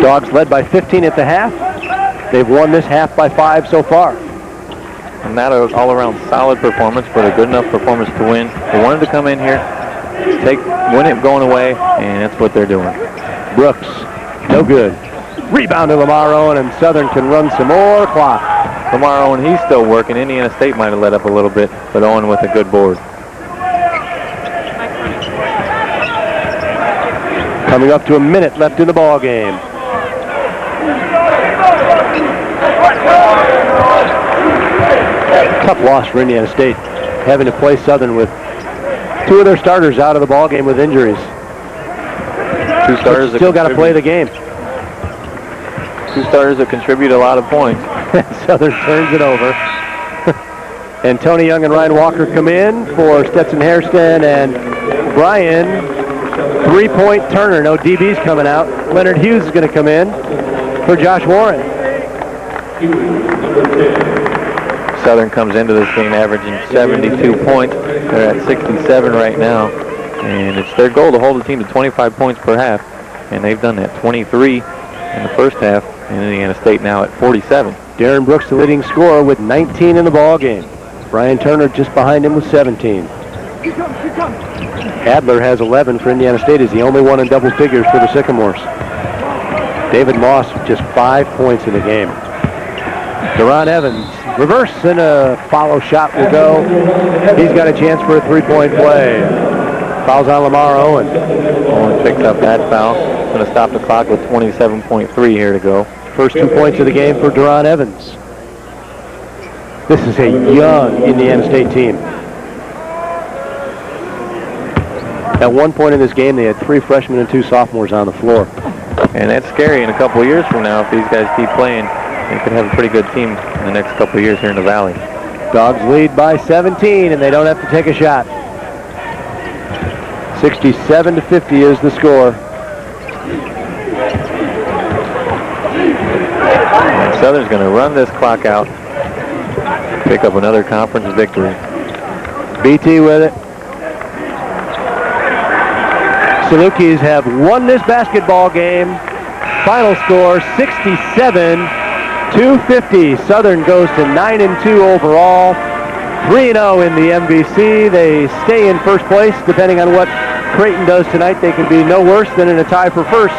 Dogs led by 15 at the half. They've won this half by 5 so far. And that was all-around solid performance, but a good enough performance to win. They wanted to come in here, win it going away, and that's what they're doing. Brooks, no good. Rebound to Lamar Owen, and Southern can run some more clock. Lamar Owen, he's still working. Indiana State might have let up a little bit, but Owen with a good board. Coming up to a minute left in the ball game. Tough loss for Indiana State, having to play Southern with 2 of their starters out of the ball game with injuries. 2 starters still got to play the game. 2 starters that contribute a lot of points. Southern turns it over. And Tony Young and Ryan Walker come in for Stetson Hairston and Brian. 3-point Turner. No DBs coming out. Leonard Hughes is going to come in for Josh Warren. Southern comes into this game averaging 72 points. They're at 67 right now. And it's their goal to hold the team to 25 points per half. And they've done that 23 in the first half. And Indiana State now at 47. Darren Brooks, the leading scorer, with 19 in the ball game. Brian Turner just behind him with 17. Adler has 11 for Indiana State. Is the only one in double figures for the Sycamores. David Moss with just 5 points in the game. Deron Evans, reverse, and a follow shot will go. He's got a chance for a 3-point play. Fouls on Lamar Owen. Owen picks up that foul. Going to stop the clock with 27.3 here to go. First 2 points of the game for Deron Evans. This is a young Indiana State team. At one point in this game, they had 3 freshmen and 2 sophomores on the floor. And that's scary in a couple of years from now. If these guys keep playing, they could have a pretty good team in the next couple of years here in the Valley. Dogs lead by 17, and they don't have to take a shot. 67-50 is the score. And Southern's going to run this clock out, pick up another conference victory. BT with it. Salukis have won this basketball game. Final score 67-50. Southern goes to 9-2 overall. 3-0 in the MVC. They stay in first place. Depending on what Creighton does tonight, they can be no worse than in a tie for first.